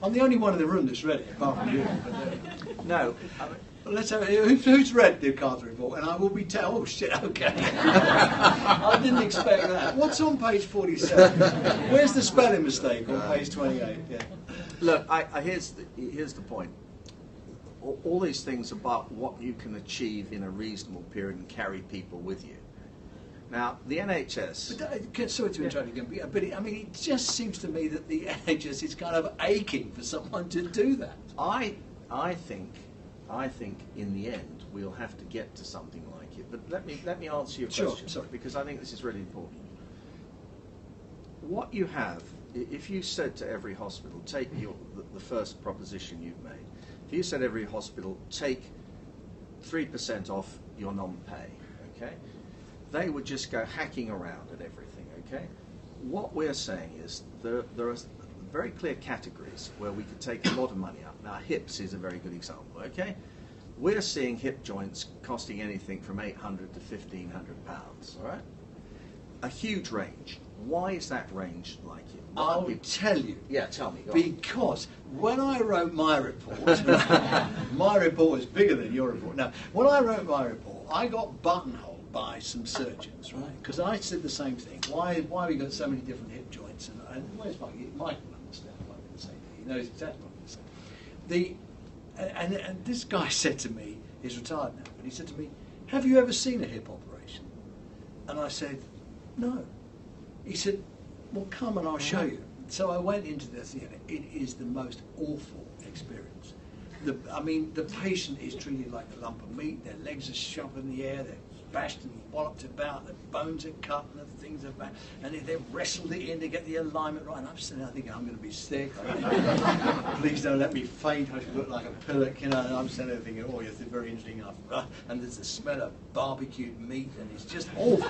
I'm the only one in the room that's read it, apart from you. No. I mean, let's have who's read the Carter report, and I will be oh shit, okay. I didn't expect that. What's on page 47? Where's the spelling mistake on page 28? Yeah. Look, here's the point. All these things about what you can achieve in a reasonable period and carry people with you. Now, the NHS... But, sorry to interrupt again, but I mean, it just seems to me that the NHS is kind of aching for someone to do that. I think in the end we'll have to get to something like it. But let me answer your question, sorry, because I think this is really important. What you have, if you said to every hospital, take the first proposition you've made. If you said every hospital, take 3% off your non-pay, okay? They would just go hacking around at everything, okay? What we're saying is there are very clear categories where we could take a lot of money out. Now, hips is a very good example, okay? We're seeing hip joints costing anything from £800 to £1,500, all right? A huge range. Why is that range like it? I'll tell you. Yeah, tell me. Go because when I wrote my report, my report is bigger than your report. Now, when I wrote my report, I got buttonholed by some surgeons, right? Because I said the same thing. Why we got so many different hip joints? And where's Mike? Mike will understand what I'm going to say. He knows exactly what I'm going to say. And this guy said to me, he's retired now, but he said to me, have you ever seen a hip operation? And I said, no. He said, well, come and I'll show you. So I went into the theatre. It is the most awful experience. I mean, the patient is treated like a lump of meat. Their legs are shot in the air. They're bashed and walloped about, the bones are cut and the things are bad, and they've wrestled it in to get the alignment right. And I'm sitting there thinking, I'm going to be sick. Please don't let me faint. I should look like a pillock, you know. And I'm sitting there thinking, oh, you're very interesting enough. And there's the smell of barbecued meat, and it's just awful.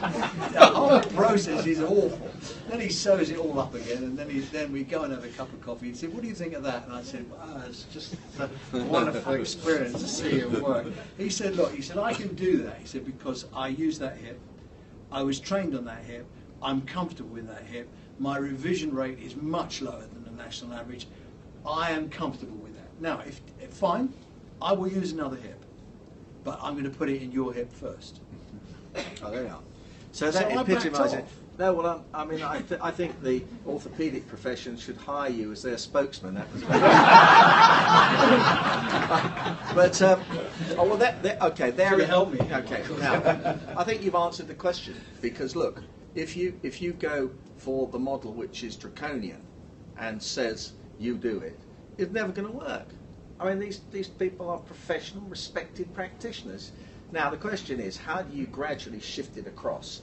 The whole process is awful. Then he sews it all up again, and then we go and have a cup of coffee. He said, what do you think of that? And I said, wow, it's just a wonderful experience to see it work. He said, look, he said, I can do that. He said, because I use that hip. I was trained on that hip. I'm comfortable with that hip. My revision rate is much lower than the national average. I am comfortable with that. Now, if fine, I will use another hip, but I'm going to put it in your hip first. Oh, there you are. So that epitomises it. No, well, I mean, I think the orthopaedic profession should hire you as their spokesman. That was but oh well, okay. There you help me. Okay, now I think you've answered the question, because look, if you go for the model which is draconian and says you do it, it's never going to work. I mean, these people are professional, respected practitioners. Now the question is, how do you gradually shift it across?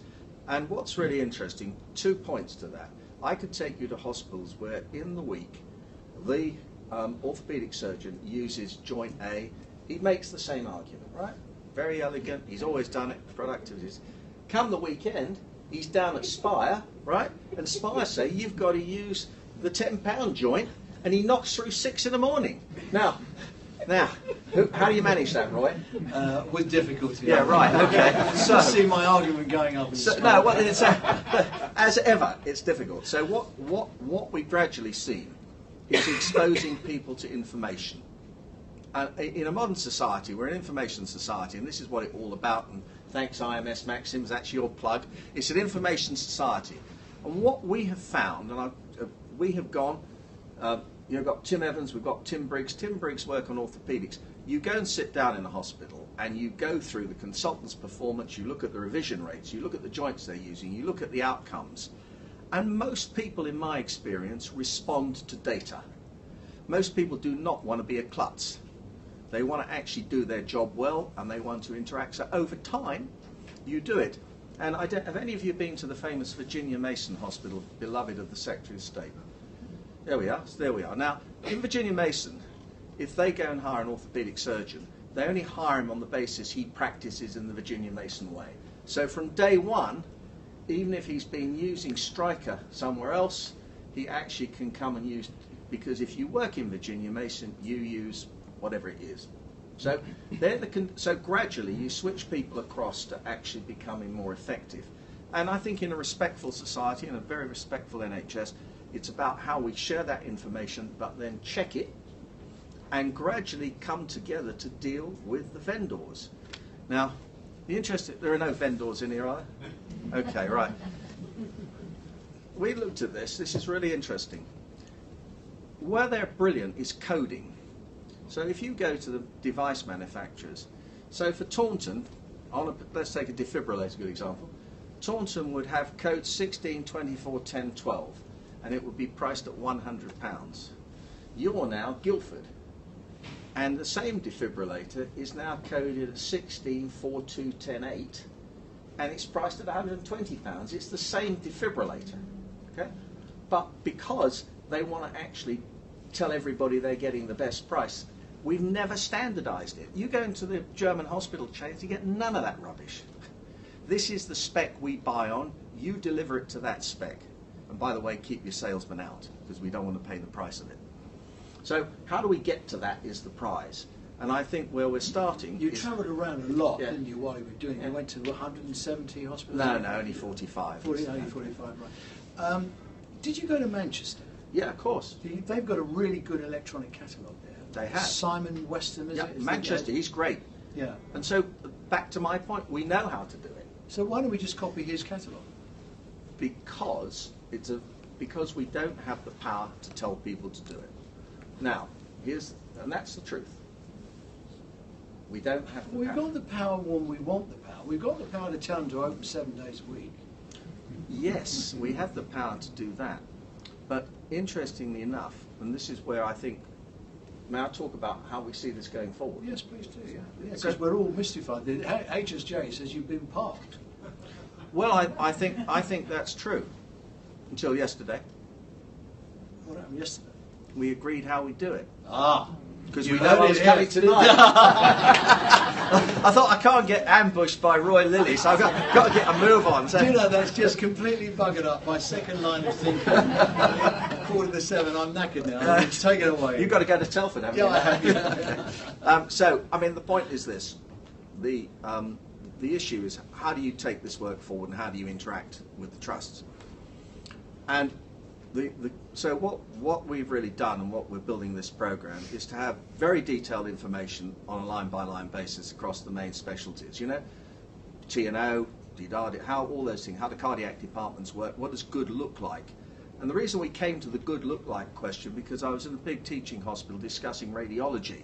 And what's really interesting, 2 points to that. I could take you to hospitals where in the week the orthopaedic surgeon uses joint A. He makes the same argument, right? Very elegant, he's always done it, productivities. Come the weekend, he's down at Spire, right? And Spire say, you've got to use the 10-pound joint, and he knocks through 6 in the morning. Now, how do you manage that, Roy? With difficulty. Yeah, right, okay. So, see my argument going up in the smoke. No, well, it's, as ever, it's difficult. So what we've gradually seen is exposing people to information. In a modern society, we're an information society, and this is what it's all about, and thanks IMS Maxims, that's your plug. It's an information society. And what we have found, and we have gone, you've got Tim Evans, we've got Tim Briggs. Tim Briggs work on orthopaedics. You go and sit down in a hospital and you go through the consultant's performance, you look at the revision rates, you look at the joints they're using, you look at the outcomes. And most people, in my experience, respond to data. Most people do not want to be a klutz. They want to actually do their job well, and they want to interact. So over time, you do it. And have any of you been to the famous Virginia Mason Hospital, beloved of the Secretary of State? There we are. There we are. Now, in Virginia Mason, if they go and hire an orthopaedic surgeon, they only hire him on the basis he practices in the Virginia Mason way. So from day one, even if he's been using Stryker somewhere else, he actually can come and use, because if you work in Virginia Mason, you use whatever it is. So, so gradually you switch people across to actually becoming more effective. And I think in a respectful society, in a very respectful NHS, it's about how we share that information, but then check it and gradually come together to deal with the vendors. Now, there are no vendors in here, are there? Okay, right. We looked at this. This is really interesting. Where they're brilliant is coding. So if you go to the device manufacturers, so for Taunton, let's take a defibrillator, good example. Taunton would have code 16, 24, 10, 12, and it would be priced at £100. You're now Guildford, and the same defibrillator is now coded at 16, 4, 2, 10, 8, and it's priced at £120. It's the same defibrillator, okay? But because they want to actually tell everybody they're getting the best price, we've never standardized it. You go into the German hospital chains, you get none of that rubbish. This is the spec we buy on, you deliver it to that spec. And by the way, keep your salesman out, because we don't want to pay the price of it. So how do we get to that is the prize. And I think where we're starting You travelled around a lot, Yeah. didn't you, while you were doing it? You went to 170 hospitals? No, only 45. Only 45, right. Did you go to Manchester? Yeah, of course. They've got a really good electronic catalogue there. They have. Simon Weston, is Yeah, it? Manchester, he's great. Yeah. And so, back to my point, we know how to do it. So why don't we just copy his catalogue? Because we don't have the power to tell people to do it. Now, and that's the truth. We don't have the We've power. got the power when we want the power. We've got the power to tell them to open 7 days a week. Yes, we have the power to do that. But interestingly enough, and this is where I think may I talk about how we see this going forward? Yes, please do. Yeah, because So- we're all mystified. The HSJ says you've been parked. Well, I think that's true. Until yesterday, What happened yesterday? we agreed how we do it. Ah, Because You we know heard I it was here. coming tonight. I thought I can't get ambushed by Roy Lilley, so I've got to get a move on. So. do you know that's just completely buggered up my second line of thinking. 7:45, I'm knackered now. Take it away. You've got to go to Telford, haven't Yeah, you? I have. Yeah. So, I mean, the point is this: the issue is how do you take this work forward, and how do you interact with the trusts? And so what we've really done, and what we're building this program, is to have very detailed information on a line-by-line basis across the main specialties. You know, T&O, how all those things, how the cardiac departments work, what does good look like? And the reason we came to the good look like question, because I was in a big teaching hospital discussing radiology,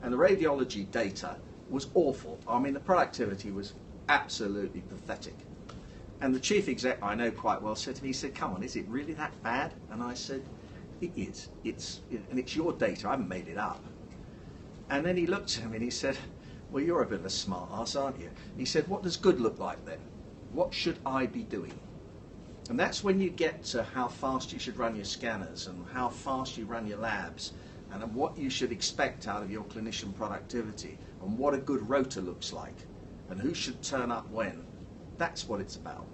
and the radiology data was awful. I mean, the productivity was absolutely pathetic. And the chief exec I know quite well said to me, he said, "Come on, is it really that bad?" And I said, "It is. And it's your data. I haven't made it up." And then he looked at me and he said, "Well, you're a bit of a smart ass, aren't you?" He said, "What does good look like then? What should I be doing?" And that's when you get to how fast you should run your scanners, and how fast you run your labs, and what you should expect out of your clinician productivity, and what a good rota looks like, and who should turn up when. That's what it's about.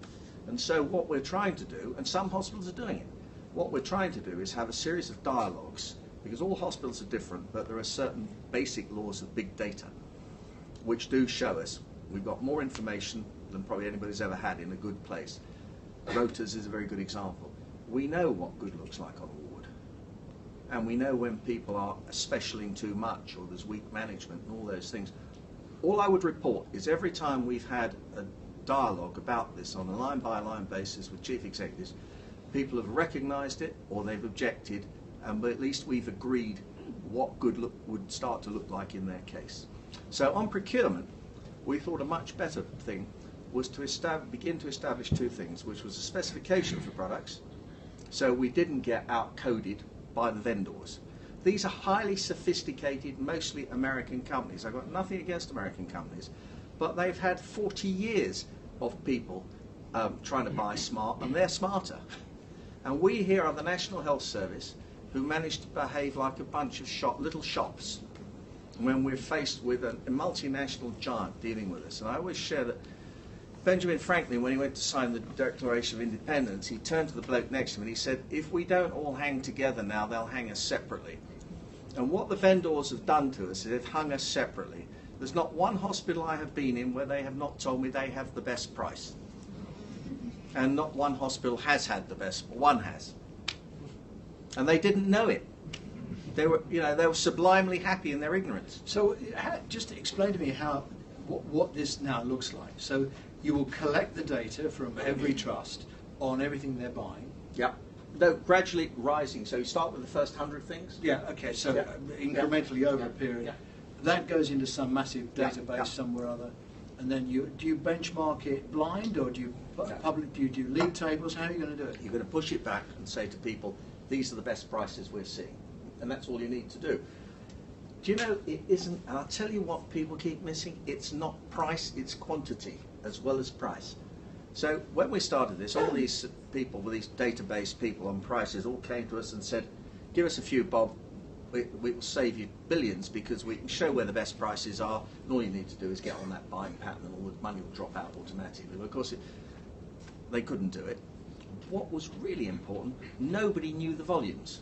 And so what we're trying to do, and some hospitals are doing it, what we're trying to do is have a series of dialogues, because all hospitals are different, but there are certain basic laws of big data which do show us we've got more information than probably anybody's ever had in a good place. Rotas is a very good example. We know what good looks like on a ward, and we know when people are specialing too much, or there's weak management and all those things. All I would report is every time we've had a dialogue about this on a line-by-line basis with chief executives, people have recognised it or they've objected, but at least we've agreed what good look would start to look like in their case. So on procurement, we thought a much better thing was to begin to establish two things, which was a specification for products, so we didn't get out-coded by the vendors. These are highly sophisticated, mostly American companies. I've got nothing against American companies, but they've had 40 years of people trying to buy smart, and they're smarter. And we here are the National Health Service, who managed to behave like a bunch of little shops when we're faced with a multinational giant dealing with us. And I always share that Benjamin Franklin, when he went to sign the Declaration of Independence, he turned to the bloke next to him and he said, "If we don't all hang together now, they'll hang us separately." And what the vendors have done to us is they've hung us separately. There's not one hospital I have been in where they have not told me they have the best price. And not one hospital has had the best, but one has. And they didn't know it. They were sublimely happy in their ignorance. So just explain to me what this now looks like. So you will collect the data from every trust on everything they're buying. Yeah. No, gradually rising. So you start with the first 100 things. Yeah, okay, so Yeah. incrementally over a period. Yeah. That goes into some massive Yeah, database yeah. somewhere or other. And then do you benchmark it blind, or do you do you do league tables? How are you going to do it? You're going to push it back and say to people, these are the best prices we're seeing. And that's all you need to do. Do you know, it isn't, and I'll tell you what people keep missing, it's not price, it's quantity as well as price. So when we started this, all these people, with these database people on prices, all came to us and said, "Give us a few bob, we will save you billions because we can show where the best prices are, and all you need to do is get on that buying pattern and all the money will drop out automatically." But of course, they couldn't do it. What was really important, nobody knew the volumes.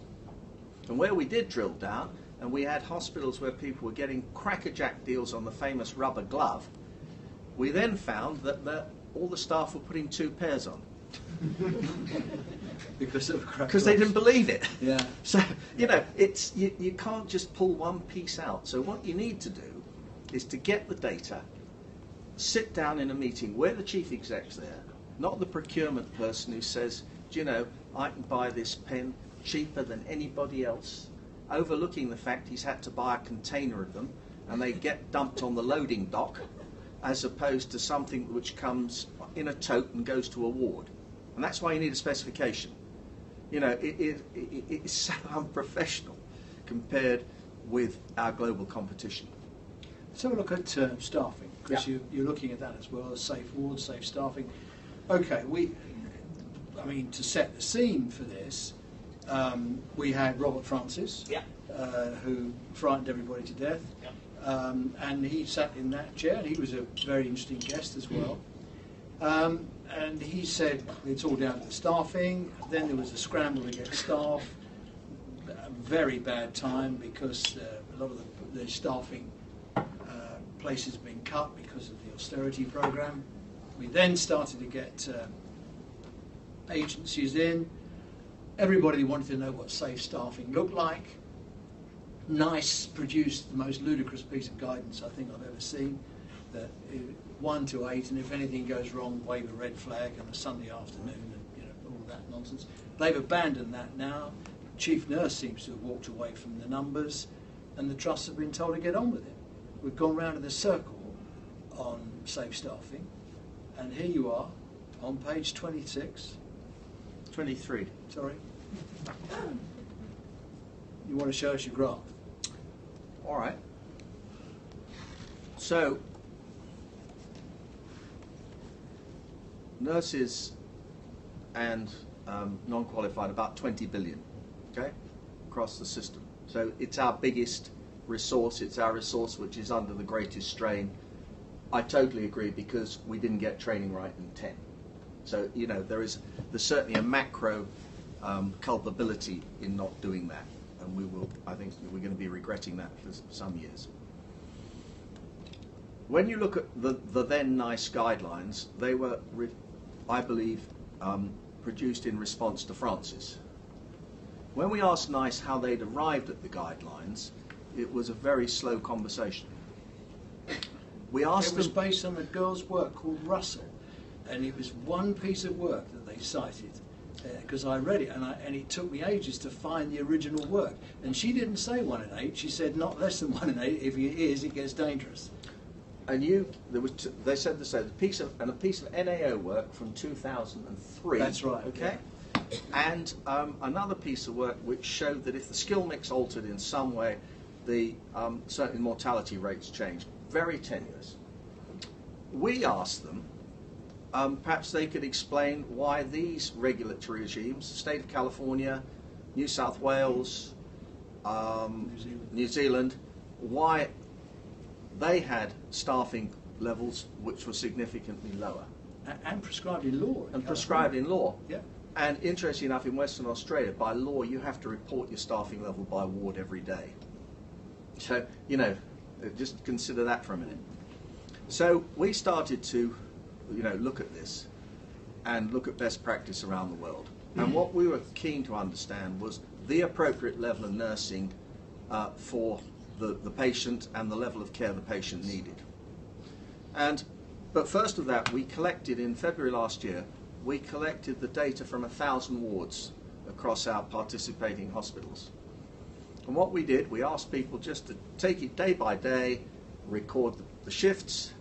And where we did drill down, and we had hospitals where people were getting crackerjack deals on the famous rubber glove, we then found that all the staff were putting 2 pairs on. Because they didn't believe it. Yeah. So, you can't just pull one piece out. So what you need to do is to get the data, sit down in a meeting where the chief exec's there, not the procurement person who says, "Do you know, I can buy this pen cheaper than anybody else," overlooking the fact he's had to buy a container of them and they get dumped on the loading dock, as opposed to something which comes in a tote and goes to a ward. And that's why you need a specification. It's so unprofessional compared with our global competition. Let's have a look at staffing, because you're looking at that as well, as safe wards, safe staffing. Okay, I mean, to set the scene for this, we had Robert Francis, who frightened everybody to death, and he sat in that chair, and he was a very interesting guest as well. And he said it's all down to the staffing. Then there was a scramble to get staff. A very bad time because a lot of the staffing places have been cut because of the austerity program. We then started to get agencies in. Everybody wanted to know what safe staffing looked like. NICE produced the most ludicrous piece of guidance I think I've ever seen. That 1 to 8, and if anything goes wrong, wave a red flag on a Sunday afternoon, and all of that nonsense. They've abandoned that now. Chief nurse seems to have walked away from the numbers, and the trusts have been told to get on with it. We've gone round in a circle on safe staffing, and here you are on page 26. 23. Sorry. You want to show us your graph? All right. So, nurses and non-qualified, about 20 billion, okay, across the system. So it's our biggest resource, it's our resource which is under the greatest strain. I totally agree, because we didn't get training right in 10. So, there's certainly a macro culpability in not doing that, and I think we're going to be regretting that for some years. When you look at the then NICE guidelines, they were, I believe, produced in response to Francis. When we asked NICE how they'd arrived at the guidelines, it was a very slow conversation. We asked It was them, based on a girl's work called Russell, and it was one piece of work that they cited, because I read it, and it took me ages to find the original work. And she didn't say 1 in 8, she said not less than 1 in 8. If it is, it gets dangerous. and they said the same. A piece of NAO work from 2003. That's right. Okay. Yeah. And another piece of work which showed that if the skill mix altered in some way, the certainly mortality rates changed. Very tenuous. We asked them, perhaps they could explain why these regulatory regimes, the state of California, New South Wales, New Zealand, why they had staffing levels which were significantly lower. And prescribed in law. And prescribed in law. Yeah. And interestingly enough, in Western Australia, by law, you have to report your staffing level by ward every day. So, just consider that for a minute. So we started to, look at this and look at best practice around the world. And what we were keen to understand was the appropriate level of nursing for the patient and the level of care the patient needed. But first of that, we collected in February last year, we collected the data from 1,000 wards across our participating hospitals. And what we did, we asked people just to take it day by day, record the shifts,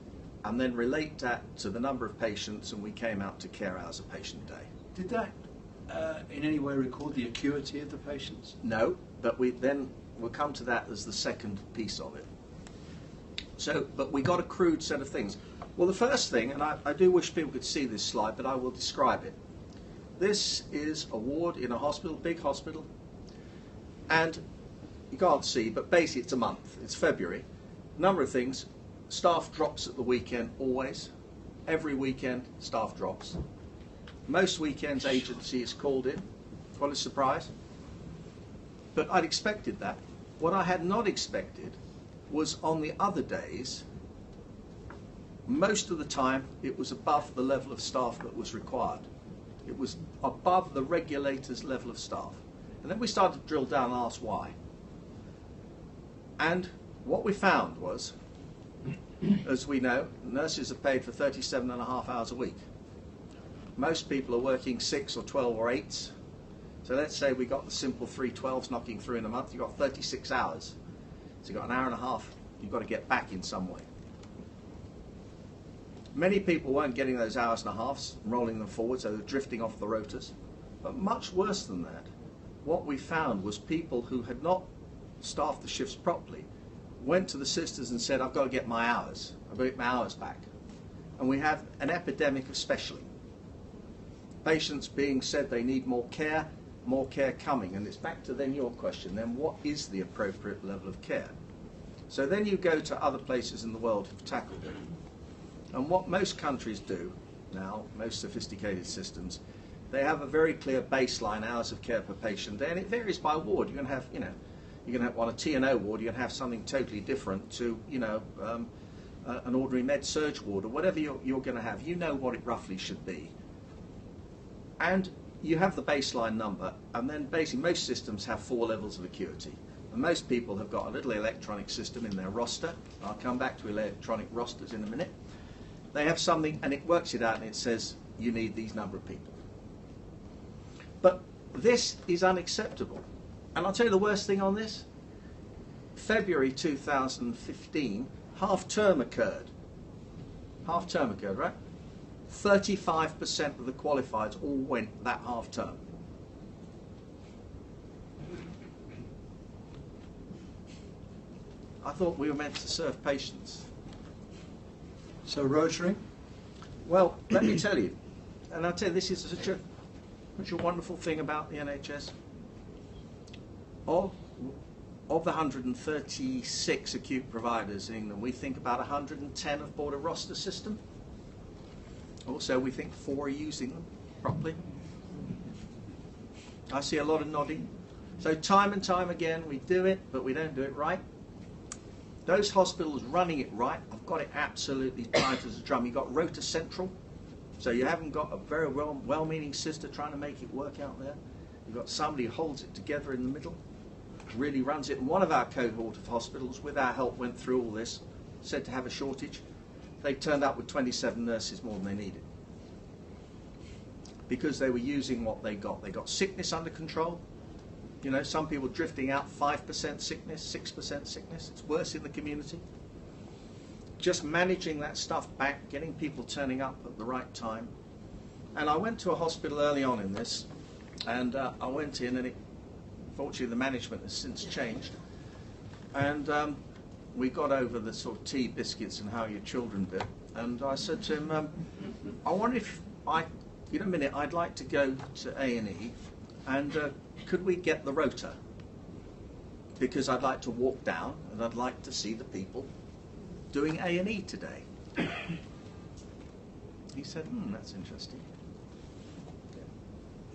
and then relate that to the number of patients, and we came out to care hours a patient a day. Did that in any way record the acuity of the patients? No, but we'll come to that as the second piece of it. So, but we got a crude set of things. Well, the first thing, and I do wish people could see this slide, but I will describe it. This is a ward in a hospital, big hospital, and you can't see, but basically it's a month. It's February. Number of things. Staff drops at the weekend, always. Every weekend, staff drops. Most weekends, agency is called in. What a surprise. But I'd expected that. What I had not expected was on the other days, most of the time, it was above the level of staff that was required. It was above the regulator's level of staff. And then we started to drill down and ask why. And what we found was, as we know, nurses are paid for 37.5 hours a week. Most people are working 6 or 12 or 8s. So let's say we got the simple 3 12s knocking through in a month. You've got 36 hours. So you've got an hour and a half. You've got to get back in some way. Many people weren't getting those hours and a halves, rolling them forward, so they're drifting off the rotas. But much worse than that, what we found was people who had not staffed the shifts properly, went to the sisters and said, I've got to get my hours. I've got to get my hours back. And we have an epidemic of specialing. Patients being said they need more care coming. And it's back to then your question, then what is the appropriate level of care? So then you go to other places in the world who've tackled it. And what most countries do now, most sophisticated systems, they have a very clear baseline hours of care per patient day, and it varies by ward. You're going to have, you know, you're going to have on a T&O ward, you're going to have something totally different to, you know, an ordinary med-surg ward or whatever you're going to have. You know what it roughly should be. And you have the baseline number, and then basically most systems have 4 levels of acuity. And most people have got a little electronic system in their roster. I'll come back to electronic rosters in a minute. They have something, and it works it out, and it says you need these number of people. But this is unacceptable. And I'll tell you the worst thing on this. February 2015, half-term occurred. Half-term occurred, right? 35% of the qualifieds all went that half-term. I thought we were meant to serve patients. So Rotary? Well, let me tell you, and I'll tell you, this is such a wonderful thing about the NHS. Of the 136 acute providers in England, we think about 110 have bought a roster system. Also, we think 4 are using them properly. I see a lot of nodding. So time and time again, we do it, but we don't do it right. Those hospitals running it right, I've got it absolutely tight as a drum. You've got Rota Central, so you haven't got a very well-meaning sister trying to make it work out there. You've got somebody who holds it together in the middle, really runs it. And one of our cohort of hospitals, with our help, went through all this, said to have a shortage. They turned up with 27 nurses more than they needed, because they were using what they got. They got sickness under control. You know, some people drifting out, 5% sickness, 6% sickness. It's worse in the community. Just managing that stuff back, getting people turning up at the right time. And I went to a hospital early on in this, and I went in, and fortunately the management has since changed. And we got over the sort of tea, biscuits, and how your children bit. And I said to him, I wonder if in a minute, I'd like to go to A&E, and could we get the rota? Because I'd like to walk down, and I'd like to see the people doing A&E today. He said, that's interesting.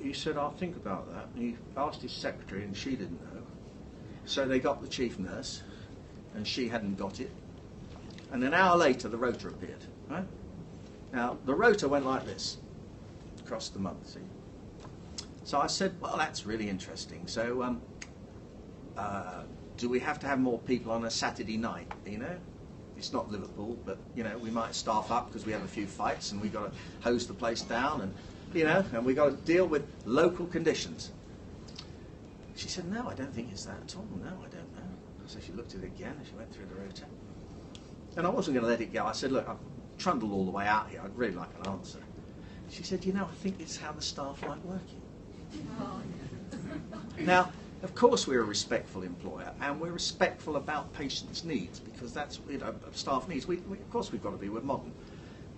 He said, I'll think about that. And he asked his secretary, and she didn't know. So they got the chief nurse, and she hadn't got it. And an hour later, the rota appeared. Right? Now, the rota went like this, across the month, see? So I said, well, that's really interesting. So do we have to have more people on a Saturday night, you know? It's not Liverpool, but, you know, we might staff up because we have a few fights and we've got to hose the place down and, you know, and we've got to deal with local conditions. She said, no, I don't think it's that at all. No, I don't know. So she looked at it again and she went through the rota. And I wasn't going to let it go. I said, look, I've trundled all the way out here. I'd really like an answer. She said, you know, I think it's how the staff like working. Now, of course we're a respectful employer and we're respectful about patients' needs because that's, you know, staff needs. Of course we've got to be, we're modern.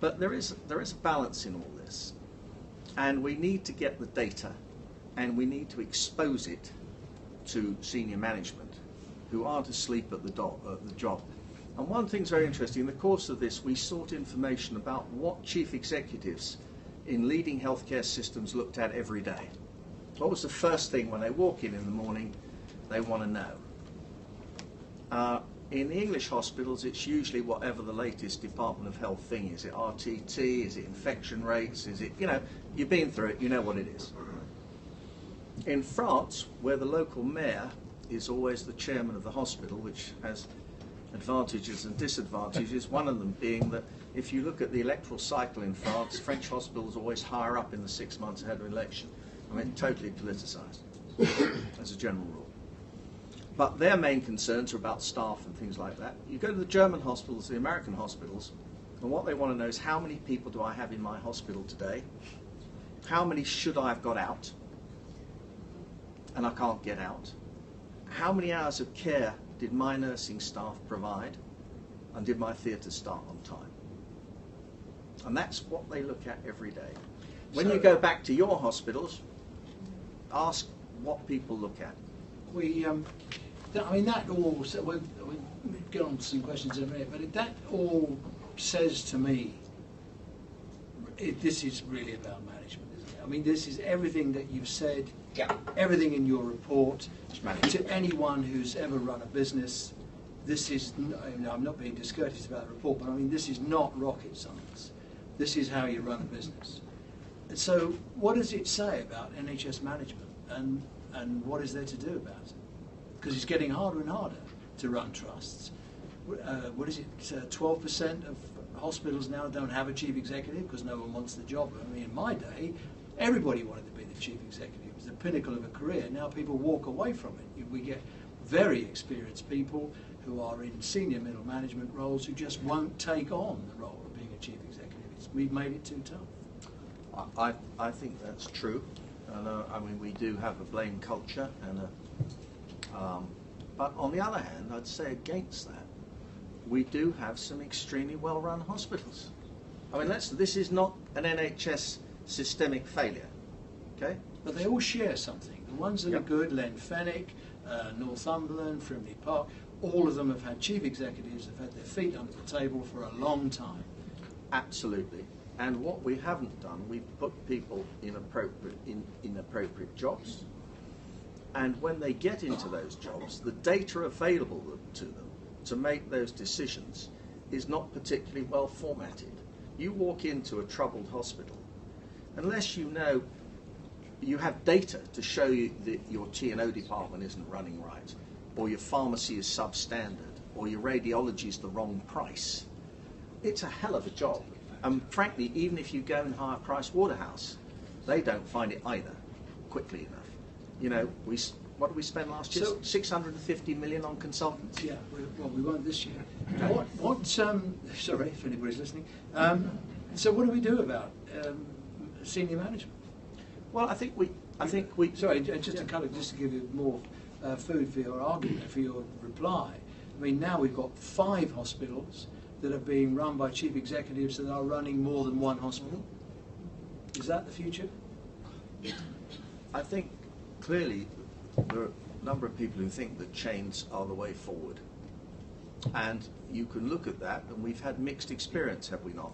But there is a balance in all this. And we need to get the data and we need to expose it to senior management who aren't asleep at the job. And one thing's very interesting, in the course of this we sought information about what chief executives in leading healthcare systems looked at every day. What was the first thing when they walk in the morning they want to know? In the English hospitals, it's usually whatever the latest Department of Health thing is. Is it RTT? Is it infection rates? Is it, you know, you've been through it, you know what it is. In France, where the local mayor is always the chairman of the hospital, which has advantages and disadvantages, one of them being that if you look at the electoral cycle in France, French hospitals always higher up in the 6 months ahead of an election. I mean, totally politicised, as a general rule. But their main concerns are about staff and things like that. You go to the German hospitals, the American hospitals, and what they want to know is how many people do I have in my hospital today? How many should I have got out? And I can't get out. how many hours of care did my nursing staff provide, and did my theatre start on time? And that's what they look at every day. When you go back to your hospitals, ask what people look at. I mean, that all, we'll get on to some questions in a minute, but that all says to me, this is really about management, isn't it? I mean, this is everything that you've said, everything in your report, to anyone who's ever run a business. This is, I'm not being discourteous about the report, but I mean, this is not rocket science. This is how you run a business. And so what does it say about NHS management, and what is there to do about it? Because it's getting harder and harder to run trusts. What is it, 12% of hospitals now don't have a chief executive because no one wants the job. I mean, in my day, everybody wanted to be the chief executive. It was the pinnacle of a career. Now people walk away from it. We get very experienced people who are in senior middle management roles who just won't take on the role of being a chief executive. We've made it too tough. I think that's true. And, I mean, we do have a blame culture, and but on the other hand, I'd say against that, we do have some extremely well-run hospitals. I mean, this is not an NHS systemic failure, okay? But they all share something. The ones that are good, Lenfenwick, Northumberland, Frimley Park, all of them have had chief executives, have had their feet under the table for a long time. Absolutely. And what we haven't done, we've put people in appropriate jobs. And when they get into those jobs, the data available to them to make those decisions is not particularly well formatted. You walk into a troubled hospital, unless you know you have data to show you that your T&O department isn't running right, or your pharmacy is substandard, or your radiology is the wrong price, it's a hell of a job. And frankly, even if you go and hire Price Waterhouse, they don't find it either quickly enough. You know, what did we spend last year? 650 million on consultants. Yeah, we won't this year. Sorry if anybody's listening. So what do we do about senior management? Well, I think we. Sorry, just to give you more food for your argument, for your reply. I mean, now we've got 5 hospitals that are being run by chief executives that are running more than one hospital. Is that the future? I think clearly there are a number of people who think that chains are the way forward. And you can look at that, and we've had mixed experience, have we not?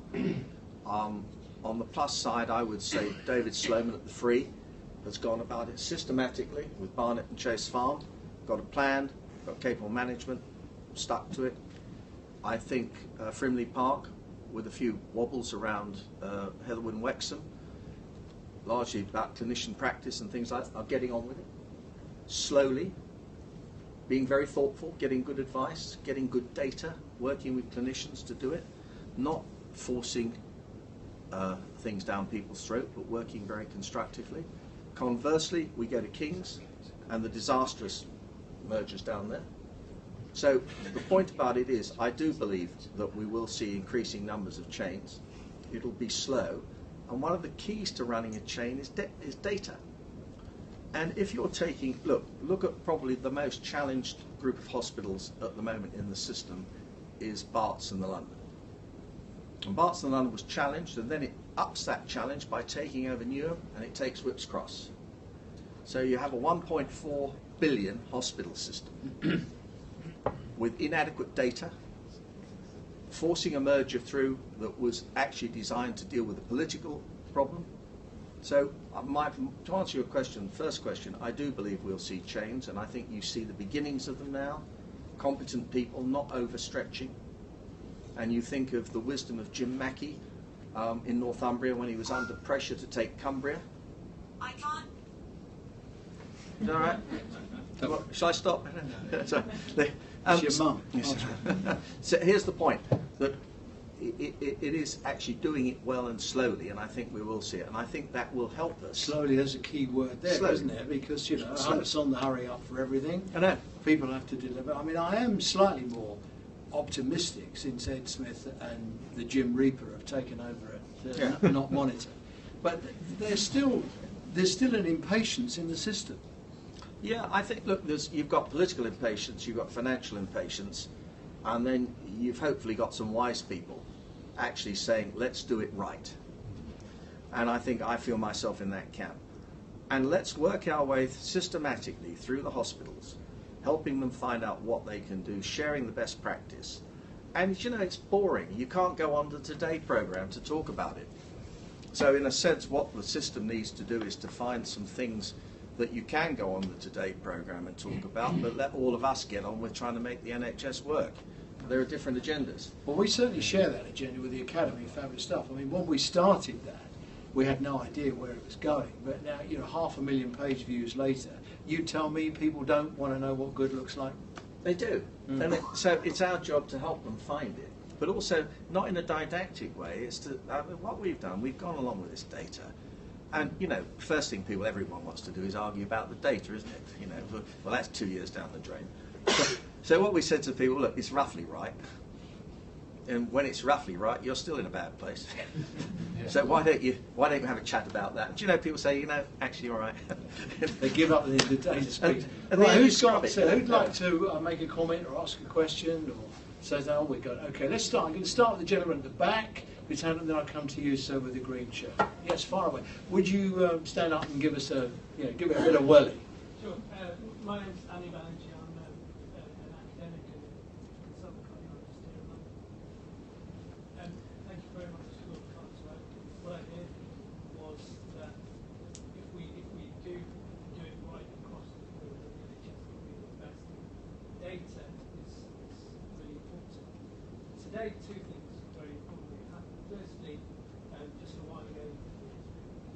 On the plus side, I would say David Sloman at the Free has gone about it systematically with Barnet and Chase Farm, got a plan, got capable management, stuck to it. I think Frimley Park, with a few wobbles around Heatherwood and Wexham, largely about clinician practice and things like that, are getting on with it. Slowly, being very thoughtful, getting good advice, getting good data, working with clinicians to do it, not forcing things down people's throat, but working very constructively. Conversely, we go to King's and the disastrous mergers down there. So the point about it is, I do believe that we will see increasing numbers of chains. It'll be slow, and one of the keys to running a chain is data. And if you're taking, look at probably the most challenged group of hospitals at the moment in the system is Barts and the London. And Barts and the London was challenged, and then it ups that challenge by taking over Newham, and it takes Whipps Cross. So you have a 1.4 billion hospital system with inadequate data, forcing a merger through that was actually designed to deal with a political problem. So to answer your question, first question, I do believe we'll see chains, and I think you see the beginnings of them now. Competent people, not overstretching. And you think of the wisdom of Jim Mackey in Northumbria when he was under pressure to take Cumbria. I can't. Is that all right? Shall I stop? It's your mum. So here's the point, that it is actually doing it well and slowly, and I think we will see it, and I think that will help us. Slowly, there's a key word there, Slowly. isn't there? Because, you know, Slowly. it's on the hurry up for everything. I know. People have to deliver. I mean, I am slightly more optimistic since Ed Smith and the Jim Reaper have taken over at Not Monitor. But there's still an impatience in the system. Yeah, I think, look, you've got political impatience, you've got financial impatience, and then you've hopefully got some wise people actually saying, let's do it right. And I think I feel myself in that camp. And let's work our way systematically through the hospitals, helping them find out what they can do, sharing the best practice. And, you know, it's boring. You can't go on the Today programme to talk about it. So in a sense, what the system needs to do is to find some things that you can go on the Today programme and talk about, but let all of us get on with trying to make the NHS work. There are different agendas. Well, we certainly share that agenda with the Academy. Fabulous stuff. I mean, when we started that, we had no idea where it was going. But now, you know, 500,000 page views later, you tell me people don't want to know what good looks like? They do. And so it's our job to help them find it. But also, not in a didactic way. It's to, what we've done, we've gone along with this data. And, you know, first thing everyone wants to do is argue about the data, isn't it? You know, well, that's 2 years down the drain. So what we said to people, look, it's roughly right. And when it's roughly right, you're still in a bad place. Yeah. So why don't you have a chat about that? Do you know, people say, you know, actually, all right. They give up the data speaks. And Right, who'd like to make a comment or ask a question or say, oh, we're good. Okay, let's start. I'm going to start with the gentleman at the back, and then I'll come to you, sir, with the green shirt. Yes, far away. Would you stand up and give us give it a bit of welly? Sure. My name's Annie Banerjee. I'm an academic and consultant cardiologist here in London. Thank you very much for your comments. What I heard was that if we do it right across the board, the NHS will be the best. Data is really important. Today, two things very importantly happened. Firstly, just a while ago,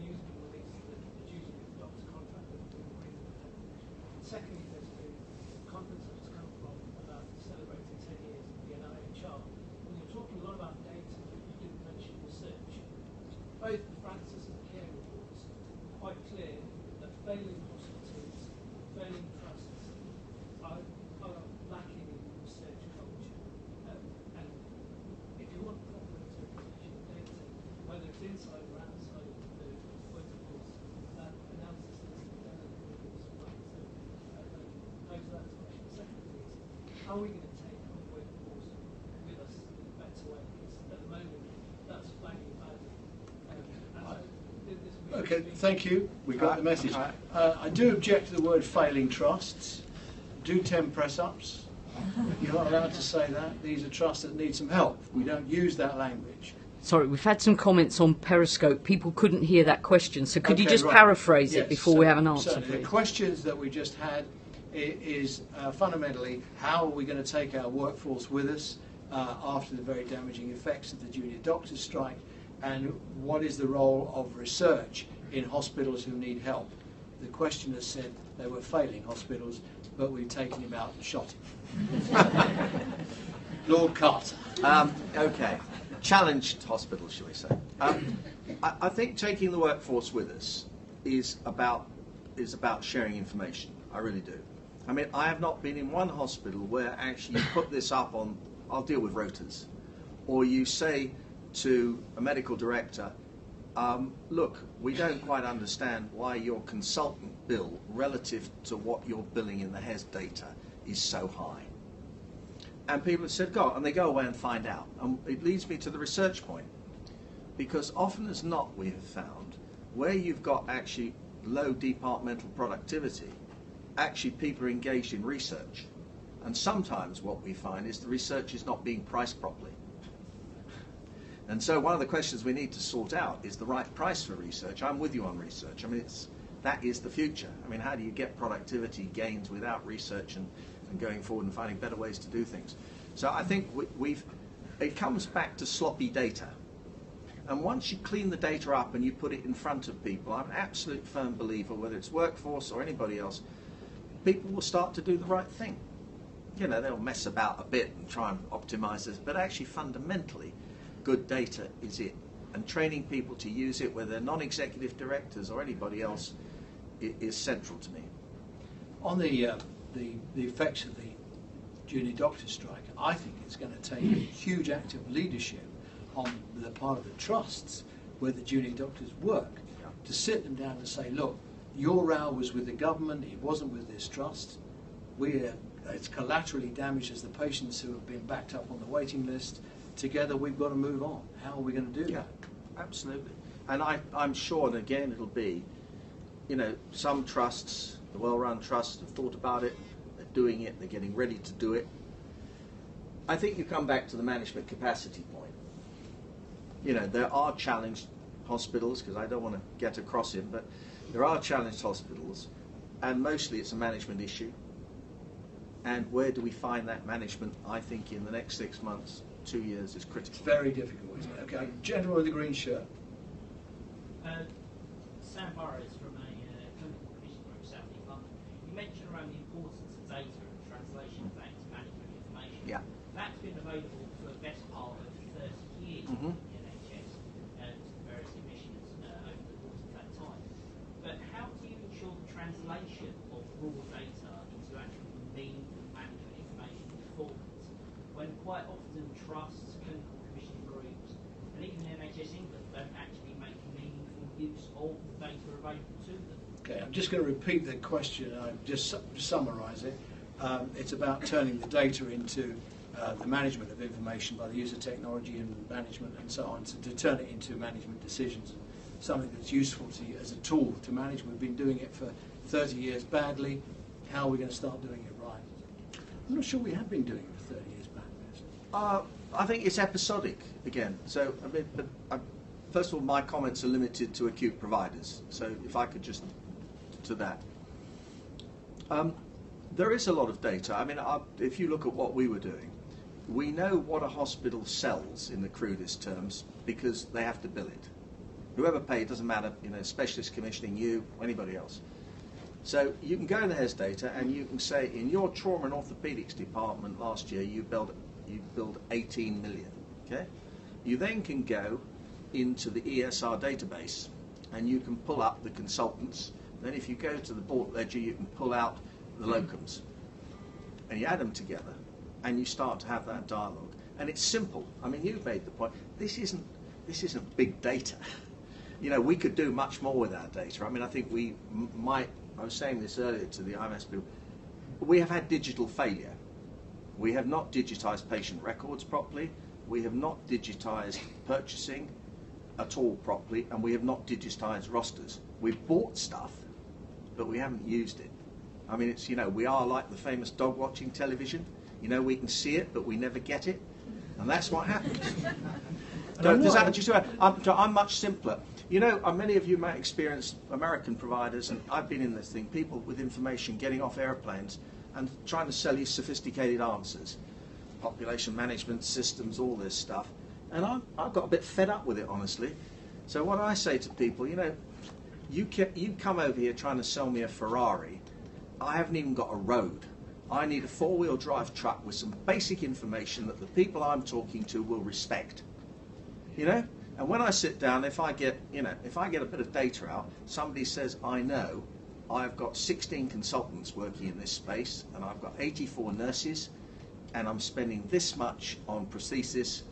news been released that the duty of the doctor's contract has been agreed with them. Secondly, there's been a conference I've just come from about celebrating 10 years of the NIHR. And you're talking a lot about data, but you didn't mention research. Both the Francis and the Care reports are quite clear that failing hospitals, failing trusts are lacking in research culture. And if you want proper interpretation of data, whether it's inside or outside of the workforce, analysis needs to be done at the workforce as well. So pose that question. Secondly is, how are we going to take our workforce with us in a better way? Because at the moment, that's flagging badly. Okay, thank you. We got the message. I do object to the word failing trusts. Do 10 press-ups. You're not allowed to say that. These are trusts that need some help. We don't use that language. Sorry, we've had some comments on Periscope. People couldn't hear that question, so could you just right. paraphrase Yes, it before we have an answer, certainly. please? The questions that we just had is fundamentally, how are we going to take our workforce with us after the very damaging effects of the junior doctors' strike, and what is the role of research in hospitals who need help? The questioner said they were failing hospitals, but we've taken him out and shot him. Lord Carter. Okay. Challenged hospitals, shall we say. I think taking the workforce with us is about sharing information. I really do. I mean, I have not been in one hospital where actually you put this up on, I'll deal with rotas, or you say to a medical director, look, we don't quite understand why your consultant bill relative to what you're billing in the HES data is so high. And people have said, go, and they go away and find out. And it leads me to the research point. Because often as not, we have found, where you've got actually low departmental productivity, actually people are engaged in research. And sometimes what we find is the research is not being priced properly. And so one of the questions we need to sort out is the right price for research. I'm with you on research. I mean, that is the future. I mean, how do you get productivity gains without research and going forward and finding better ways to do things? So I think it comes back to sloppy data. And once you clean the data up and you put it in front of people, I'm an absolute firm believer, whether it's workforce or anybody else, people will start to do the right thing. You know, they'll mess about a bit and try and optimize this, but actually fundamentally, good data is it. And training people to use it, whether they're non-executive directors or anybody else, is central to me. On the effects of the junior doctor strike, I think it's going to take huge active leadership on the part of the trusts where the junior doctors work to sit them down and say, look, Your row was with the government, it wasn't with this trust. It's collaterally damaged as the patients who have been backed up on the waiting list. Together we've got to move on. How are we going to do that? Absolutely. And I'm sure, and again it'll be, you know, some trusts, the well-run trusts, have thought about it, they're doing it, they're getting ready to do it. I think you come back to the management capacity point. You know, there are challenged hospitals, because I don't want to get across him, but there are challenged hospitals, and mostly it's a management issue. And where do we find that management? I think in the next 6 months, 2 years is critical. It's very difficult, isn't it? Okay, gentleman with the green shirt. Sam Burrows from a clinical commission group, South East London. You mentioned around the importance of data and translation of that into management information. Yeah. That's been available for the best part of 30 years in the NHS and various commissioners over the course of that time. But how do you ensure the translation of raw data into actual meaningful management information performance when quite often trusts, clinical commissioning groups, and even the NHS England don't actually make meaningful use of the data available to them? Okay, I'm just going to repeat the question. I'll just summarise it. It's about turning the data into the management of information by the use of technology and management and so on, to turn it into management decisions, something that's useful to you as a tool to manage. We've been doing it for 30 years badly. How are we going to start doing it right? I'm not sure we have been doing it for 30 years badly. I think it's episodic again. So, I mean, first of all, my comments are limited to acute providers. So, if I could just to that. There is a lot of data. I mean, if you look at what we were doing, we know what a hospital sells in the crudest terms because they have to bill it. Whoever paid, doesn't matter, you know, specialist commissioning, you, or anybody else. So you can go in the HES data and you can say in your trauma and orthopedics department last year you billed 18 million. Okay? You then can go into the ESR database and you can pull up the consultants. Then if you go to the board ledger you can pull out the locums. And you add them together and you start to have that dialogue. And it's simple. I mean, you've made the point. This isn't big data. You know, we could do much more with our data. I mean, I think we might, I was saying this earlier to the IMS people, we have had digital failure. We have not digitised patient records properly. We have not digitised purchasing at all properly, and we have not digitised rosters. We've bought stuff, but we haven't used it. I mean, it's, you know, we are like the famous dog watching television. You know, we can see it, but we never get it. And that's what happens. I'm much simpler. You know, many of you might experience American providers, and I've been in this thing, people with information getting off airplanes and trying to sell you sophisticated answers. Population management systems, all this stuff. And I've got a bit fed up with it, honestly. So what I say to people, you know, you come over here trying to sell me a Ferrari. I haven't even got a road. I need a four-wheel drive truck with some basic information that the people I'm talking to will respect. You know? And when I sit down, if I get a bit of data out, somebody says, I know, I've got 16 consultants working in this space, and I've got 84 nurses, and I'm spending this much on prosthesis,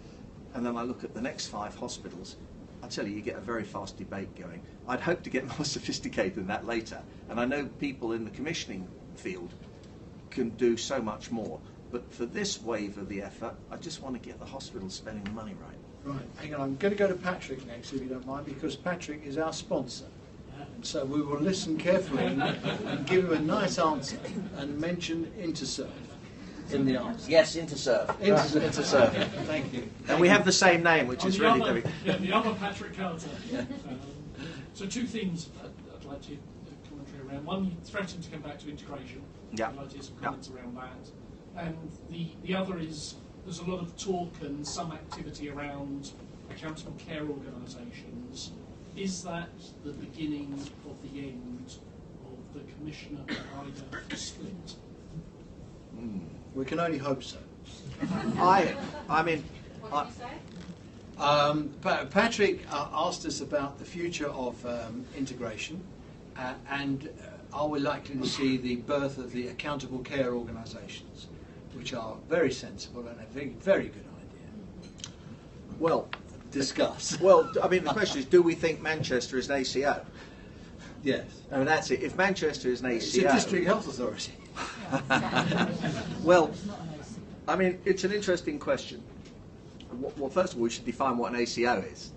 and then I look at the next 5 hospitals, I tell you, you get a very fast debate going. I'd hope to get more sophisticated than that later, and I know people in the commissioning field can do so much more. But for this wave of the effort, I just want to get the hospitals spending the money right. Right, hang on, I'm going to go to Patrick next, if you don't mind, because Patrick is our sponsor. And so we will listen carefully and give him a nice answer and mention Interserve in the answer. Yes, Interserve. Interserve. Thank you. And we have the same name, which is really very... Yeah, the other Patrick Carter. So 2 themes I'd like to commentary around. One, you threatened to come back to integration. Yeah. I'd like to hear some comments around that. And the other is, there's a lot of talk and some activity around accountable care organisations. Is that the beginning of the end of the commissioner-provider split? We can only hope so. Patrick asked us about the future of integration and are we likely to see the birth of the accountable care organisations, which are very sensible and a very, very good idea. Well, discuss. Well, I mean, the question is, do we think Manchester is an ACO? Yes. I mean, that's it. If Manchester is an It's a ACO... district health authority. Well, I mean, it's an interesting question. Well, first of all, we should define what an ACO is.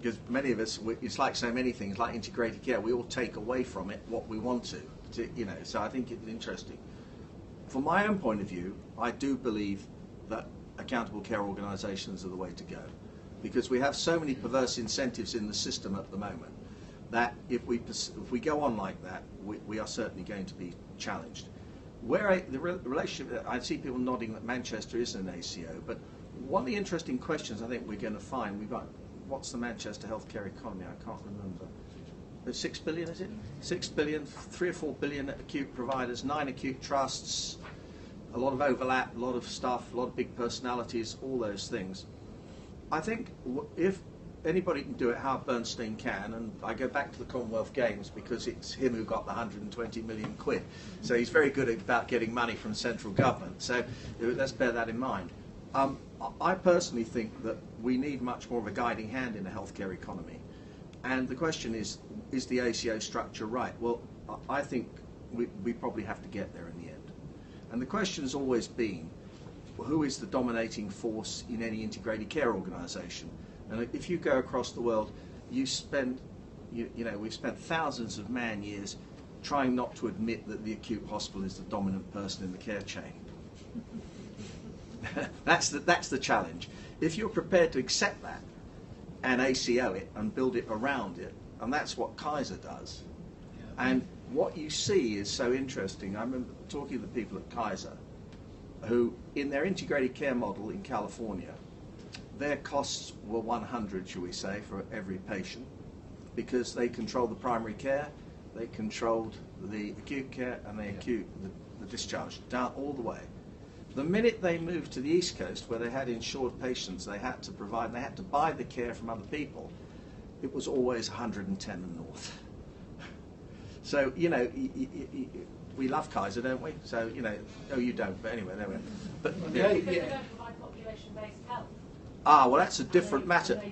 Because many of us, it's like so many things, like integrated care, we all take away from it what we want to, you know, so I think it's interesting. From my own point of view, I do believe that accountable care organisations are the way to go. Because we have so many perverse incentives in the system at the moment that if we go on like that, we are certainly going to be challenged. The relationship, I see people nodding that Manchester is an ACO, but one of the interesting questions I think we're going to find, what's the Manchester healthcare economy? I can't remember. 6 billion, is it? 6 billion, 3 or 4 billion acute providers, 9 acute trusts, a lot of overlap, a lot of stuff, a lot of big personalities, all those things. I think if anybody can do it, Howard Bernstein can, and I go back to the Commonwealth Games because it's him who got the 120 million quid. So he's very good about getting money from central government. So let's bear that in mind. I personally think that we need much more of a guiding hand in the healthcare economy. And the question is the ACO structure right? Well, I think we probably have to get there in the end. And the question has always been, well, who is the dominating force in any integrated care organisation? And if you go across the world, we've spent thousands of man-years trying not to admit that the acute hospital is the dominant person in the care chain. That's the challenge. If you're prepared to accept that and ACO it and build it around it, and that's what Kaiser does. Yeah. And what you see is so interesting. I remember talking to the people at Kaiser who, in their integrated care model in California, their costs were 100, shall we say, for every patient, because they controlled the primary care, they controlled the acute care, and the discharge, down all the way. The minute they moved to the East Coast, where they had insured patients, they had to buy the care from other people, it was always 110 and north. So, you know, we love Kaiser, don't we? So, you know, no, you don't, but anyway, there we go. But, yeah. Because they don't provide population-based health. Ah, well, that's a different matter.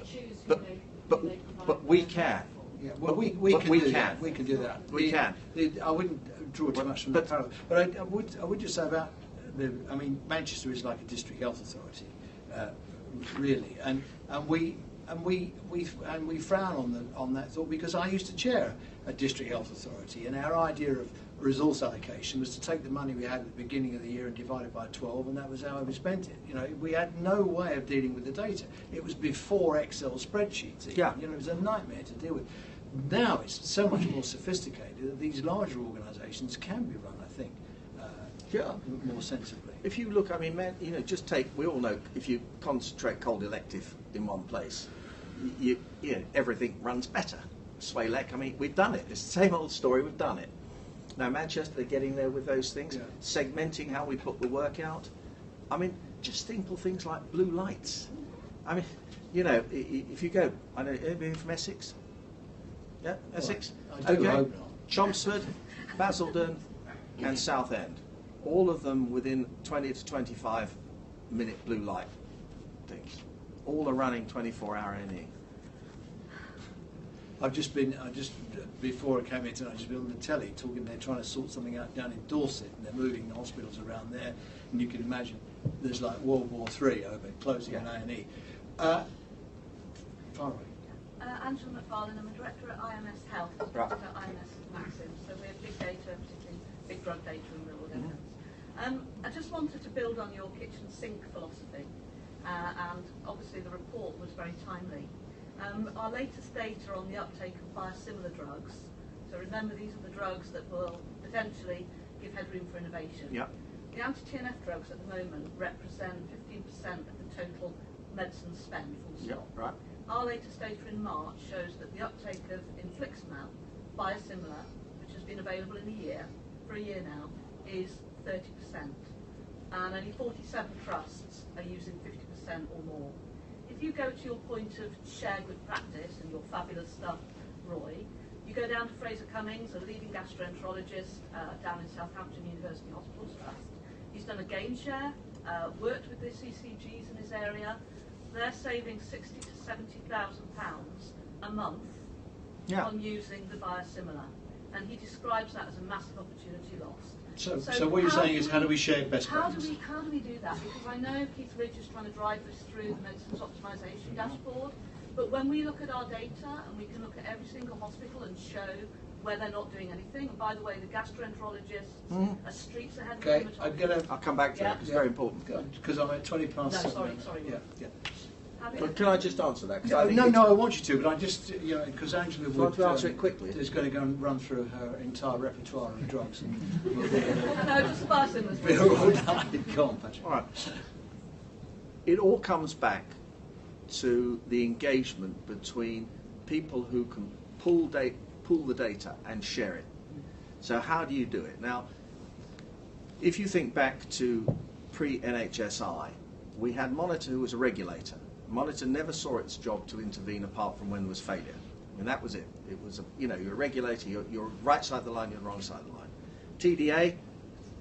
But we can. Yeah, well, we can do that. We can. I wouldn't draw too much from the parallel, but I would just say about I mean, Manchester is like a district health authority, really, and we frown on that thought, because I used to chair a district health authority, and our idea of resource allocation was to take the money we had at the beginning of the year and divide it by 12, and that was how we spent it. You know, we had no way of dealing with the data. It was before Excel spreadsheets. Yeah. You know, it was a nightmare to deal with. Now it's so much more sophisticated that these larger organisations can be run, I think, more sensibly. If you look, I mean, man, you know, we all know if you concentrate cold elective in one place, everything runs better. Swalek, I mean, we've done it. It's the same old story, we've done it. Now, Manchester, they're getting there with those things, segmenting how we put the work out. I mean, just simple things like blue lights. I mean, you know, if you go, I know, anybody from Essex? Yeah, Essex? I do hope not. Chelmsford, Basildon, and Southend. All of them within 20 to 25 minute blue light things. All are running 24-hour A&E. Before I came here tonight, I've just been on the telly talking, they're trying to sort something out down in Dorset, and they're moving the hospitals around there, and you can imagine there's like World War III over closing an A&E. Far away. Angela McFarlane, I'm a director at IMS Health, Right. at IMS Maxim, so we have big data, particularly big drug data and real world evidence. I just wanted to build on your kitchen sink philosophy, and obviously the report was very timely. Our latest data on the uptake of biosimilar drugs, so remember these are the drugs that will potentially give headroom for innovation. Yeah. The anti-TNF drugs at the moment represent 15% of the total medicine spend, full stop. Yeah, right. Our latest data in March shows that the uptake of infliximab, biosimilar, which has been available for a year now, is 30%. And only 47 trusts are using 50% or more. If you go to your point of share good practice and your fabulous stuff, Roy, you go down to Fraser Cummings, a leading gastroenterologist down in Southampton University Hospitals Trust. He's done a gain share, worked with the CCGs in his area. They're saving £60,000 to £70,000 a month on using the biosimilar. and he describes that as a massive opportunity lost. So what you're saying is, how do we share best practice? How do we do that? Because I know Keith Ridge is trying to drive this through the medicines optimisation dashboard, but when we look at our data and we can look at every single hospital and show where they're not doing anything, and by the way, the gastroenterologists are streets ahead of the Okay, rheumatologists. I'll come back to that, 'cause it's very important. Because I'm at 20 past No, 7. sorry. Yeah. But can I just answer that? 'Cause I think No, it's- I want you to, but I just, because Angela Do you want would, to answer it quickly? is going to go and run through her entire repertoire of drugs. And No, just the biosimilars. be all night. Go on, Patrick. All right. It all comes back to the engagement between people who can pull the data and share it. So how do you do it? Now, if you think back to pre-NHSI, we had Monitor, who was a regulator. Monitor never saw its job to intervene apart from when there was failure. I mean, that was it. It was, you're a regulator, you're right side of the line, you're the wrong side of the line. TDA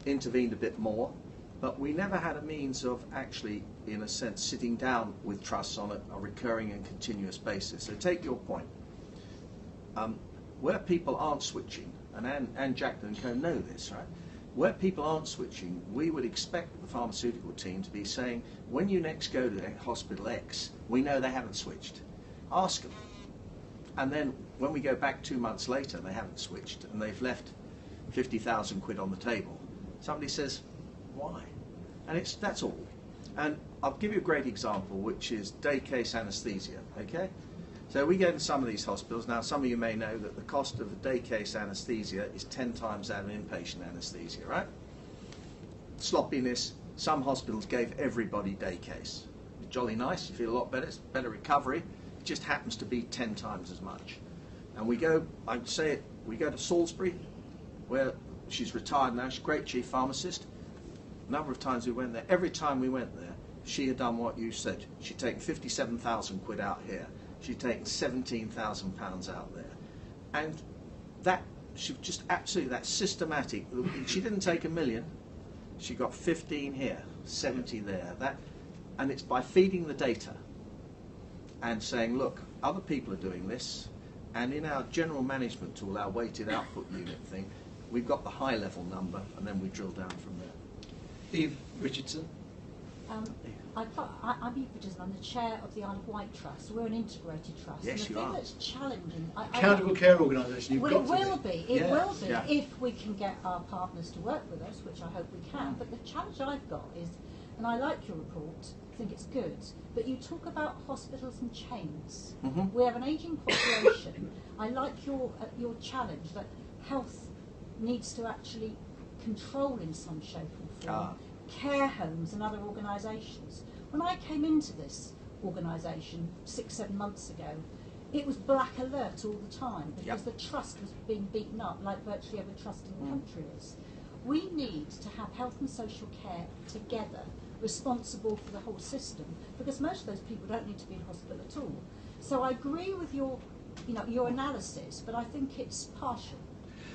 intervened a bit more, but we never had a means of actually, in a sense, sitting down with trusts on a recurring and continuous basis. So take your point. Where people aren't switching, and Jack and Co know this, right? Where people aren't switching, we would expect the pharmaceutical team to be saying, when you next go to Hospital X, we know they haven't switched. Ask them. And then when we go back 2 months later, they haven't switched, and they've left 50,000 quid on the table. Somebody says, why? And that's all. And I'll give you a great example, which is day case anaesthesia, okay? So we go to some of these hospitals. Now, some of you may know that the cost of a day case anaesthesia is 10 times that of inpatient anaesthesia, right? Sloppiness. Some hospitals gave everybody day case. Jolly nice, you feel a lot better, it's better recovery. It just happens to be 10 times as much. And we go, I'd say it, we go to Salisbury, where she's retired now, she's a great chief pharmacist. A number of times we went there. Every time we went there, she had done what you said. She'd taken 57,000 quid out here. She'd taken £17,000 out there. And that, she just absolutely, that's systematic. She didn't take 1 million. She got 15 here, 70 there. And it's by feeding the data and saying, look, other people are doing this. And in our general management tool, our weighted output unit thing, we've got the high level number, and then we drill down from there. Eve Richardson. I'm Eve Richardson. I'm the chair of the Isle of Wight Trust. We're an integrated trust. Yes, and the you thing are. that's challenging... Accountable care organisation. You've Well, got it to will be. It Yeah. will be Yeah. if we can get our partners to work with us, which I hope we can. But the challenge I've got is, and I like your report, I think it's good, but you talk about hospitals and chains. Mhm. We have an ageing population. I like your challenge that health needs to actually control in some shape or form. Care homes and other organisations. When I came into this organisation 6-7 months ago, it was black alert all the time because the trust was being beaten up like virtually every trust in the country is. We need to have health and social care together, responsible for the whole system, because most of those people don't need to be in hospital at all. So I agree with your analysis, but I think it's partial.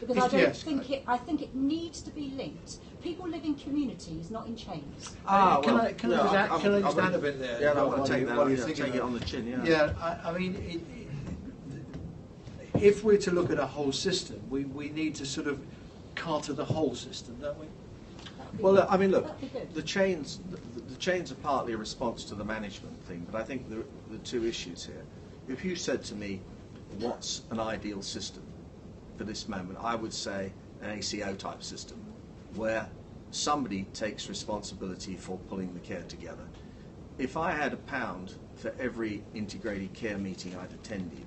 Because I don't think it. I think it needs to be linked. People live in communities, not in chains. Can I just add a bit there? Yeah, I want to take while you're that. thinking Take it about on the chin. Yeah. Yeah, I mean, if we're to look at a whole system, we need to sort of cater the whole system, don't we? Well, I mean, look, That'd be good. the chains are partly a response to the management thing, but I think the two issues here. If you said to me, what's an ideal system for this moment, I would say an ACO type system, where somebody takes responsibility for pulling the care together. If I had £1 for every integrated care meeting I'd attended,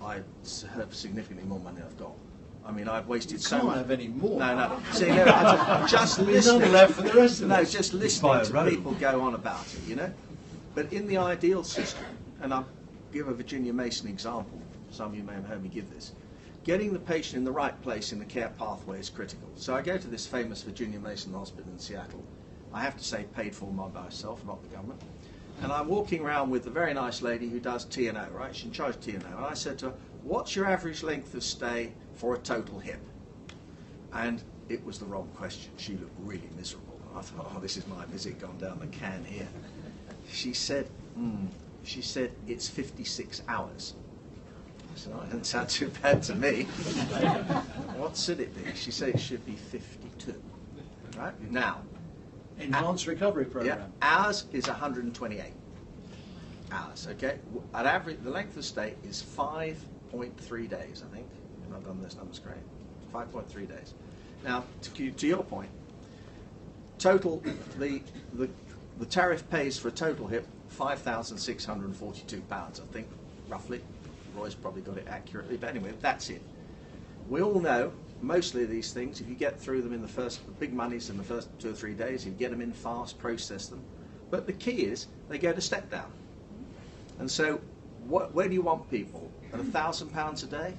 I'd have significantly more money I've got. I mean, I've wasted so Can't much. have any more. No. See, no, just There's listening. none left for the rest of No, us. just buy listening a to road. people go on about it, you know. But in the ideal system, and I'll give a Virginia Mason example. Some of you may have heard me give this. Getting the patient in the right place in the care pathway is critical. So I go to this famous Virginia Mason hospital in Seattle. I have to say paid for by myself, not the government. And I'm walking around with a very nice lady who does T&O, right? She's in charge of T&O. And I said to her, what's your average length of stay for a total hip? And it was the wrong question. She looked really miserable. I thought, oh, this is my visit gone down the can here. She said, it's 56 hours. So it doesn't sound too bad to me. What should it be? She said it should be 52. Right? Now, Enhanced recovery yeah, program. ours is 128 hours, okay? At average, the length of stay is 5.3 days, I think. If I've done this numbers correct. 5.3 days. Now, to your point, total, the tariff pays for a total hip £5,642, I think, roughly. Roy's probably got it accurately, but anyway, that's it. We all know, mostly these things, if you get through them in the big monies in the first 2 or 3 days, you get them in fast, process them. But the key is, they go to step down. And so, where do you want people? At £1,000 a day?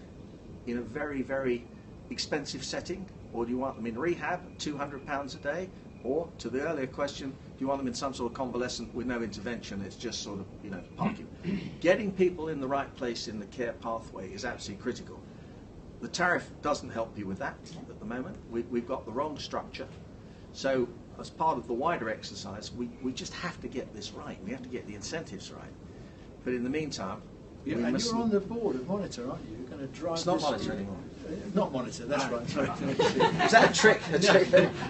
In a very, very expensive setting? Or do you want them in rehab at £200 a day? Or, to the earlier question, do you want them in some sort of convalescent with no intervention? It's just sort of, parking. Getting people in the right place in the care pathway is absolutely critical. The tariff doesn't help you with that at the moment. We've got the wrong structure. So, as part of the wider exercise, we just have to get this right. We have to get the incentives right. But in the meantime, Yeah, and you're on the board of Monitor, aren't you? You're going to drive. It's not this Monitor through. anymore. Not Monitor. That's right. Sorry. Is that a trick?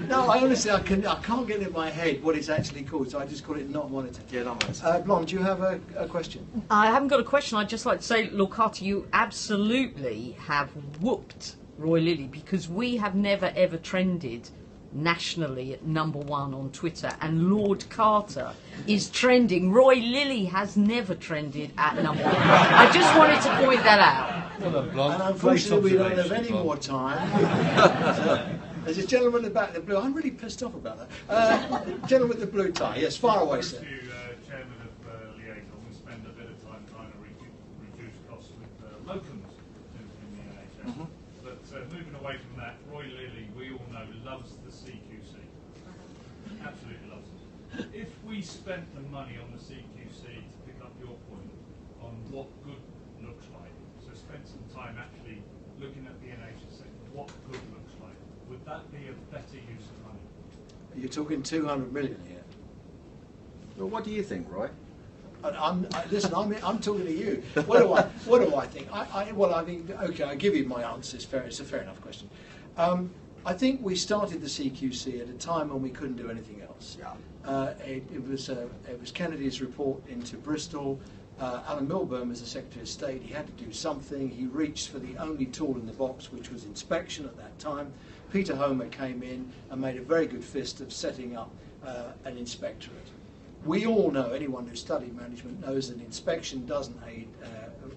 No, I honestly I can't get it in my head what it's actually called, so I just call it Not Monitor. Yeah, not Monitor. Blonde, do you have a question? I haven't got a question. I'd just like to say, Lord Carter, you absolutely have whooped Roy Lilley, because we have never ever trended nationally at #1 on Twitter, and Lord Carter is trending. Roy Lilley has never trended at #1. I just wanted to point that out. Well done, Blonde. And unfortunately, we don't have Great any observation, more time. There's a gentleman in the back of the blue. I'm really pissed off about that. Gentleman with the blue tie. Yes, far away, sir. Thank you, Chairman of Liaison. We spend a bit of time trying to reduce costs with locums in the NHS. But moving away from that, Roy Lilley, we all know, loves the CQC. Absolutely loves it. If we spent the money on the CQC, to pick up your point, on what good looks like, so spent some time actually looking at the NHS sector, what good looks like, would that be a better use of money? You're talking 200 million here. Well, what do you think, Roy? Listen, I'm talking to you. What do I think? I think, okay, I'll give you my answer. It's a fair enough question. I think we started the CQC at a time when we couldn't do anything else. Yeah. It was Kennedy's report into Bristol. Alan Milburn was the Secretary of State. He had to do something. He reached for the only tool in the box, which was inspection at that time. Peter Homer came in and made a very good fist of setting up an inspectorate. We all know, anyone who studied management knows that inspection doesn't aid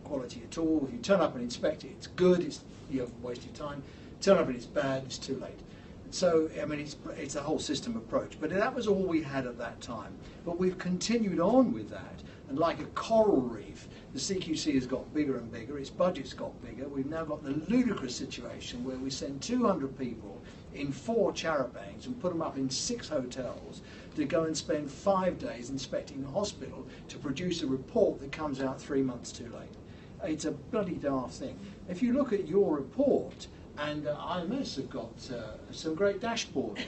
quality at all. If you turn up and inspect it, it's good, you haven't wasted time. Turn up and it's bad, it's too late. So, I mean, it's a whole system approach. But that was all we had at that time. But we've continued on with that. And like a coral reef, the CQC has got bigger and bigger, its budget's got bigger. We've now got the ludicrous situation where we send 200 people in 4 charabancs and put them up in 6 hotels to go and spend 5 days inspecting a hospital to produce a report that comes out 3 months too late. It's a bloody daft thing. If you look at your report, and IMS have got some great dashboard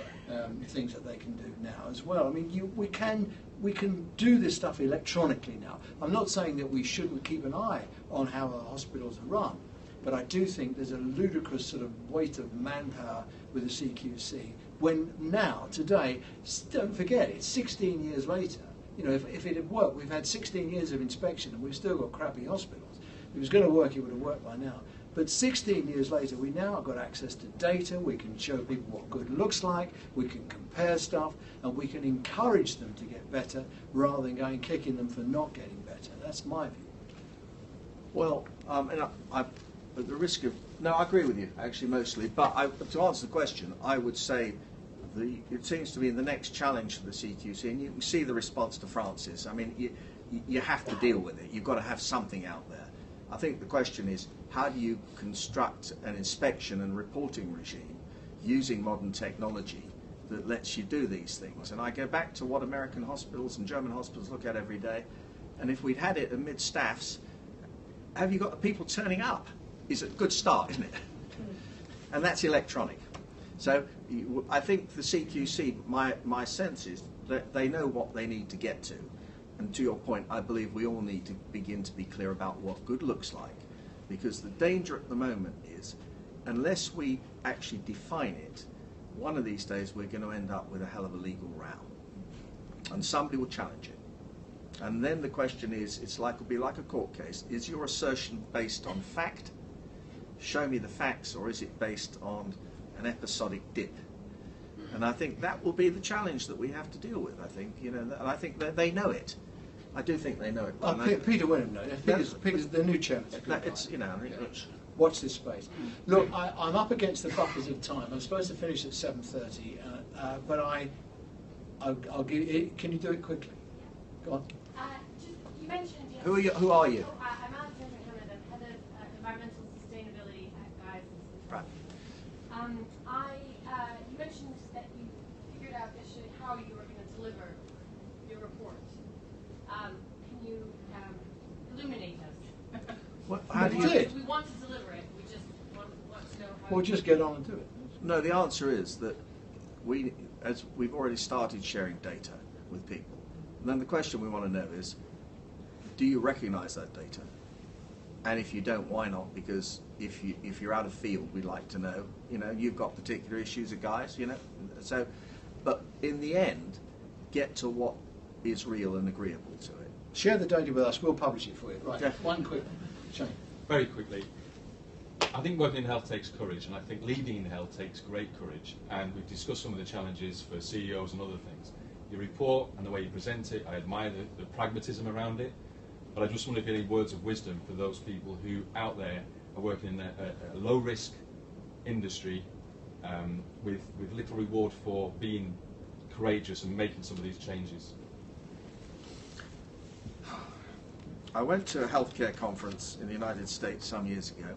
things that they can do now as well. I mean, we can do this stuff electronically now. I'm not saying that we shouldn't keep an eye on how our hospitals are run, but I do think there's a ludicrous sort of weight of manpower with the CQC. When now, today, don't forget, it's 16 years later. You know, if it had worked, we've had 16 years of inspection and we've still got crappy hospitals. If it was going to work, it would have worked by now. But 16 years later, we now have got access to data, we can show people what good looks like, we can compare stuff, and we can encourage them to get better rather than going kicking them for not getting better. That's my view. Well, and I at the risk of... No, I agree with you, actually, mostly. But to answer the question, I would say it seems to be the next challenge for the CQC, and you can see the response to Francis. I mean, you have to deal with it. You've got to have something out there. I think the question is, how do you construct an inspection and reporting regime using modern technology that lets you do these things? And I go back to what American hospitals and German hospitals look at every day, and if we'd had it amid staffs, have you got the people turning up? Is a good start, isn't it? And that's electronic. So I think the CQC, my sense is that they know what they need to get to. And to your point, I believe we all need to begin to be clear about what good looks like. because the danger at the moment is, unless we actually define it, one of these days we're going to end up with a hell of a legal row, and somebody will challenge it. And then the question is, it'll be like a court case. Is your assertion based on fact? Show me the facts, or is it based on an episodic dip? And I think that will be the challenge that we have to deal with. I think, and I think that they know it. I do think they know it. Peter Wenham knows. Peter's the new chairman. Watch this space. Look, I'm up against the bucket of time. I'm supposed to finish at 7:30, but I'll give you. Can you do it quickly? Go on. You mentioned. Who are you? I'm Alexandra Hammond. I'm head of environmental sustainability at Guys. Right. You mentioned that you figured out yesterday how you were going to deliver your report. Can you illuminate us? How do you? We want to deliver it. We just want to know how. Well, just get on and do it. No, the answer is that as we've already started sharing data with people. And then the question we want to know is, do you recognise that data? And if you don't, why not? Because if you're out of field, we'd like to know. You've got particular issues of guys. So, but in the end, get to what is real and agreeable to it. Share the data with us. We'll publish it for you. Right. Yeah. One quick. Shane. Very quickly. I think working in health takes courage, and I think leading in health takes great courage. And we've discussed some of the challenges for CEOs and other things. Your report and the way you present it, I admire the pragmatism around it. But I just wonder if you have any words of wisdom for those people who out there are working in a low-risk industry with little reward for being courageous and making some of these changes. I went to a healthcare conference in the United States some years ago,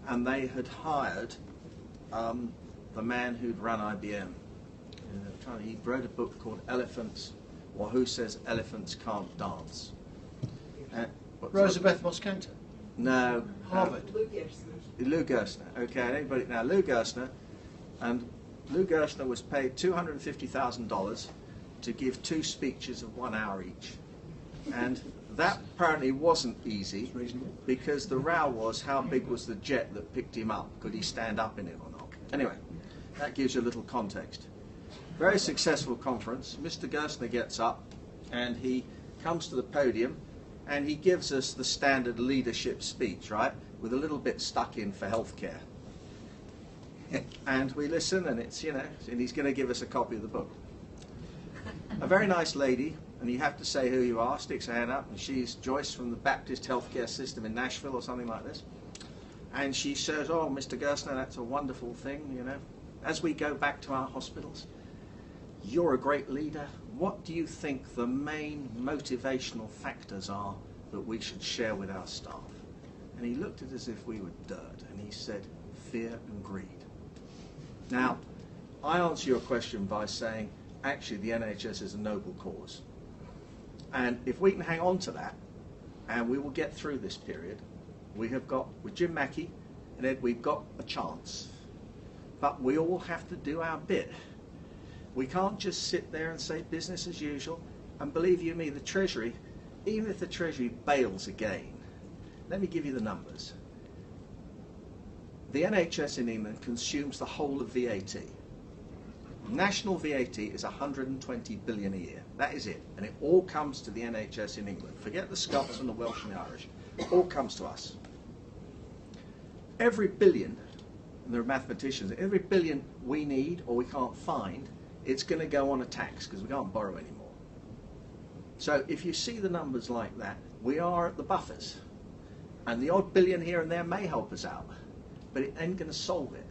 and they had hired the man who'd run IBM. He wrote a book called Elephants, or Who Says Elephants Can't Dance? Rosabeth Moscanto? No. Harvard? Lou Gerstner. Okay, anybody now? Lou Gerstner, and Lou Gerstner was paid $250,000 to give 2 speeches of 1 hour each, and that apparently wasn't easy because the row was how big was the jet that picked him up? Could he stand up in it or not? Anyway, that gives you a little context. Very successful conference. Mr. Gerstner gets up and he comes to the podium and he gives us the standard leadership speech, right, with a little bit stuck in for healthcare. And we listen, and it's, and he's going to give us a copy of the book. A very nice lady, and you have to say who you are, sticks her hand up, and she's Joyce from the Baptist Healthcare System in Nashville or something like this. And she says, "Oh, Mr. Gerstner, that's a wonderful thing, As we go back to our hospitals, you're a great leader. What do you think the main motivational factors are that we should share with our staff?" And he looked at us as if we were dirt, and he said, "Fear and greed." Now, I answer your question by saying, actually, the NHS is a noble cause. And if we can hang on to that, and we will get through this period, we have got, with Jim Mackey and Ed, we've got a chance. But we all have to do our bit. We can't just sit there and say business as usual. And believe you me, the Treasury, even if the Treasury bails again, let me give you the numbers. The NHS in England consumes the whole of VAT. National VAT is 120 billion a year. That is it. And it all comes to the NHS in England. Forget the Scots and the Welsh and the Irish. It all comes to us. Every billion, and there are mathematicians, every billion we need or we can't find, it's going to go on a tax because we can't borrow anymore. So if you see the numbers like that, we are at the buffers. And the odd billion here and there may help us out, but it ain't going to solve it.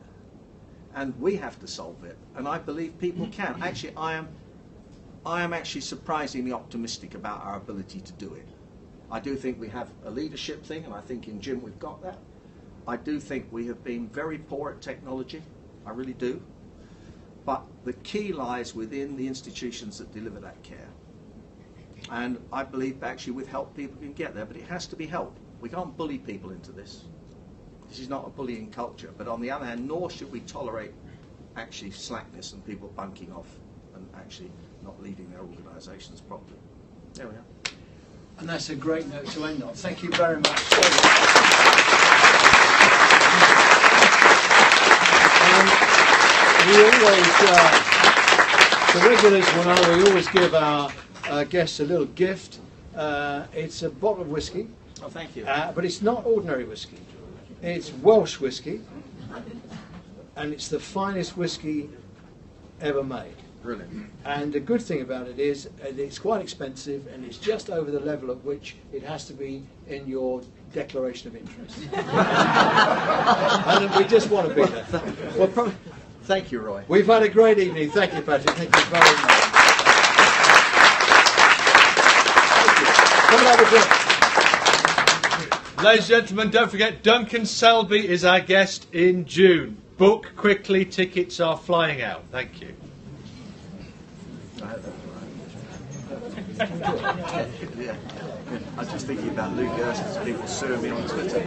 And we have to solve it. And I believe people can. Actually, I am actually surprisingly optimistic about our ability to do it. I do think we have a leadership thing, and I think in Jim we've got that. I do think we have been very poor at technology. I really do. But the key lies within the institutions that deliver that care. And I believe actually with help people can get there, but it has to be help. We can't bully people into this. This is not a bullying culture. But on the other hand, nor should we tolerate actually slackness and people bunking off and actually not leading their organisations properly. There we are. And that's a great note to end on. Thank you very much. We always, the regulars will know, we always give our guests a little gift. It's a bottle of whiskey. Oh, thank you. But it's not ordinary whiskey. It's Welsh whiskey. And it's the finest whiskey ever made. Brilliant. And the good thing about it is it's quite expensive, and it's just over the level at which it has to be in your declaration of interest. And we just want to be there. Well, thank you, Roy. We've had a great evening. Thank you, Patrick. Thank you very much. Coming up with Ladies and gentlemen, don't forget Duncan Selby is our guest in June. Book quickly, tickets are flying out. Thank you. Yeah. I was just thinking about Luke Erskine's people suing me on Twitter.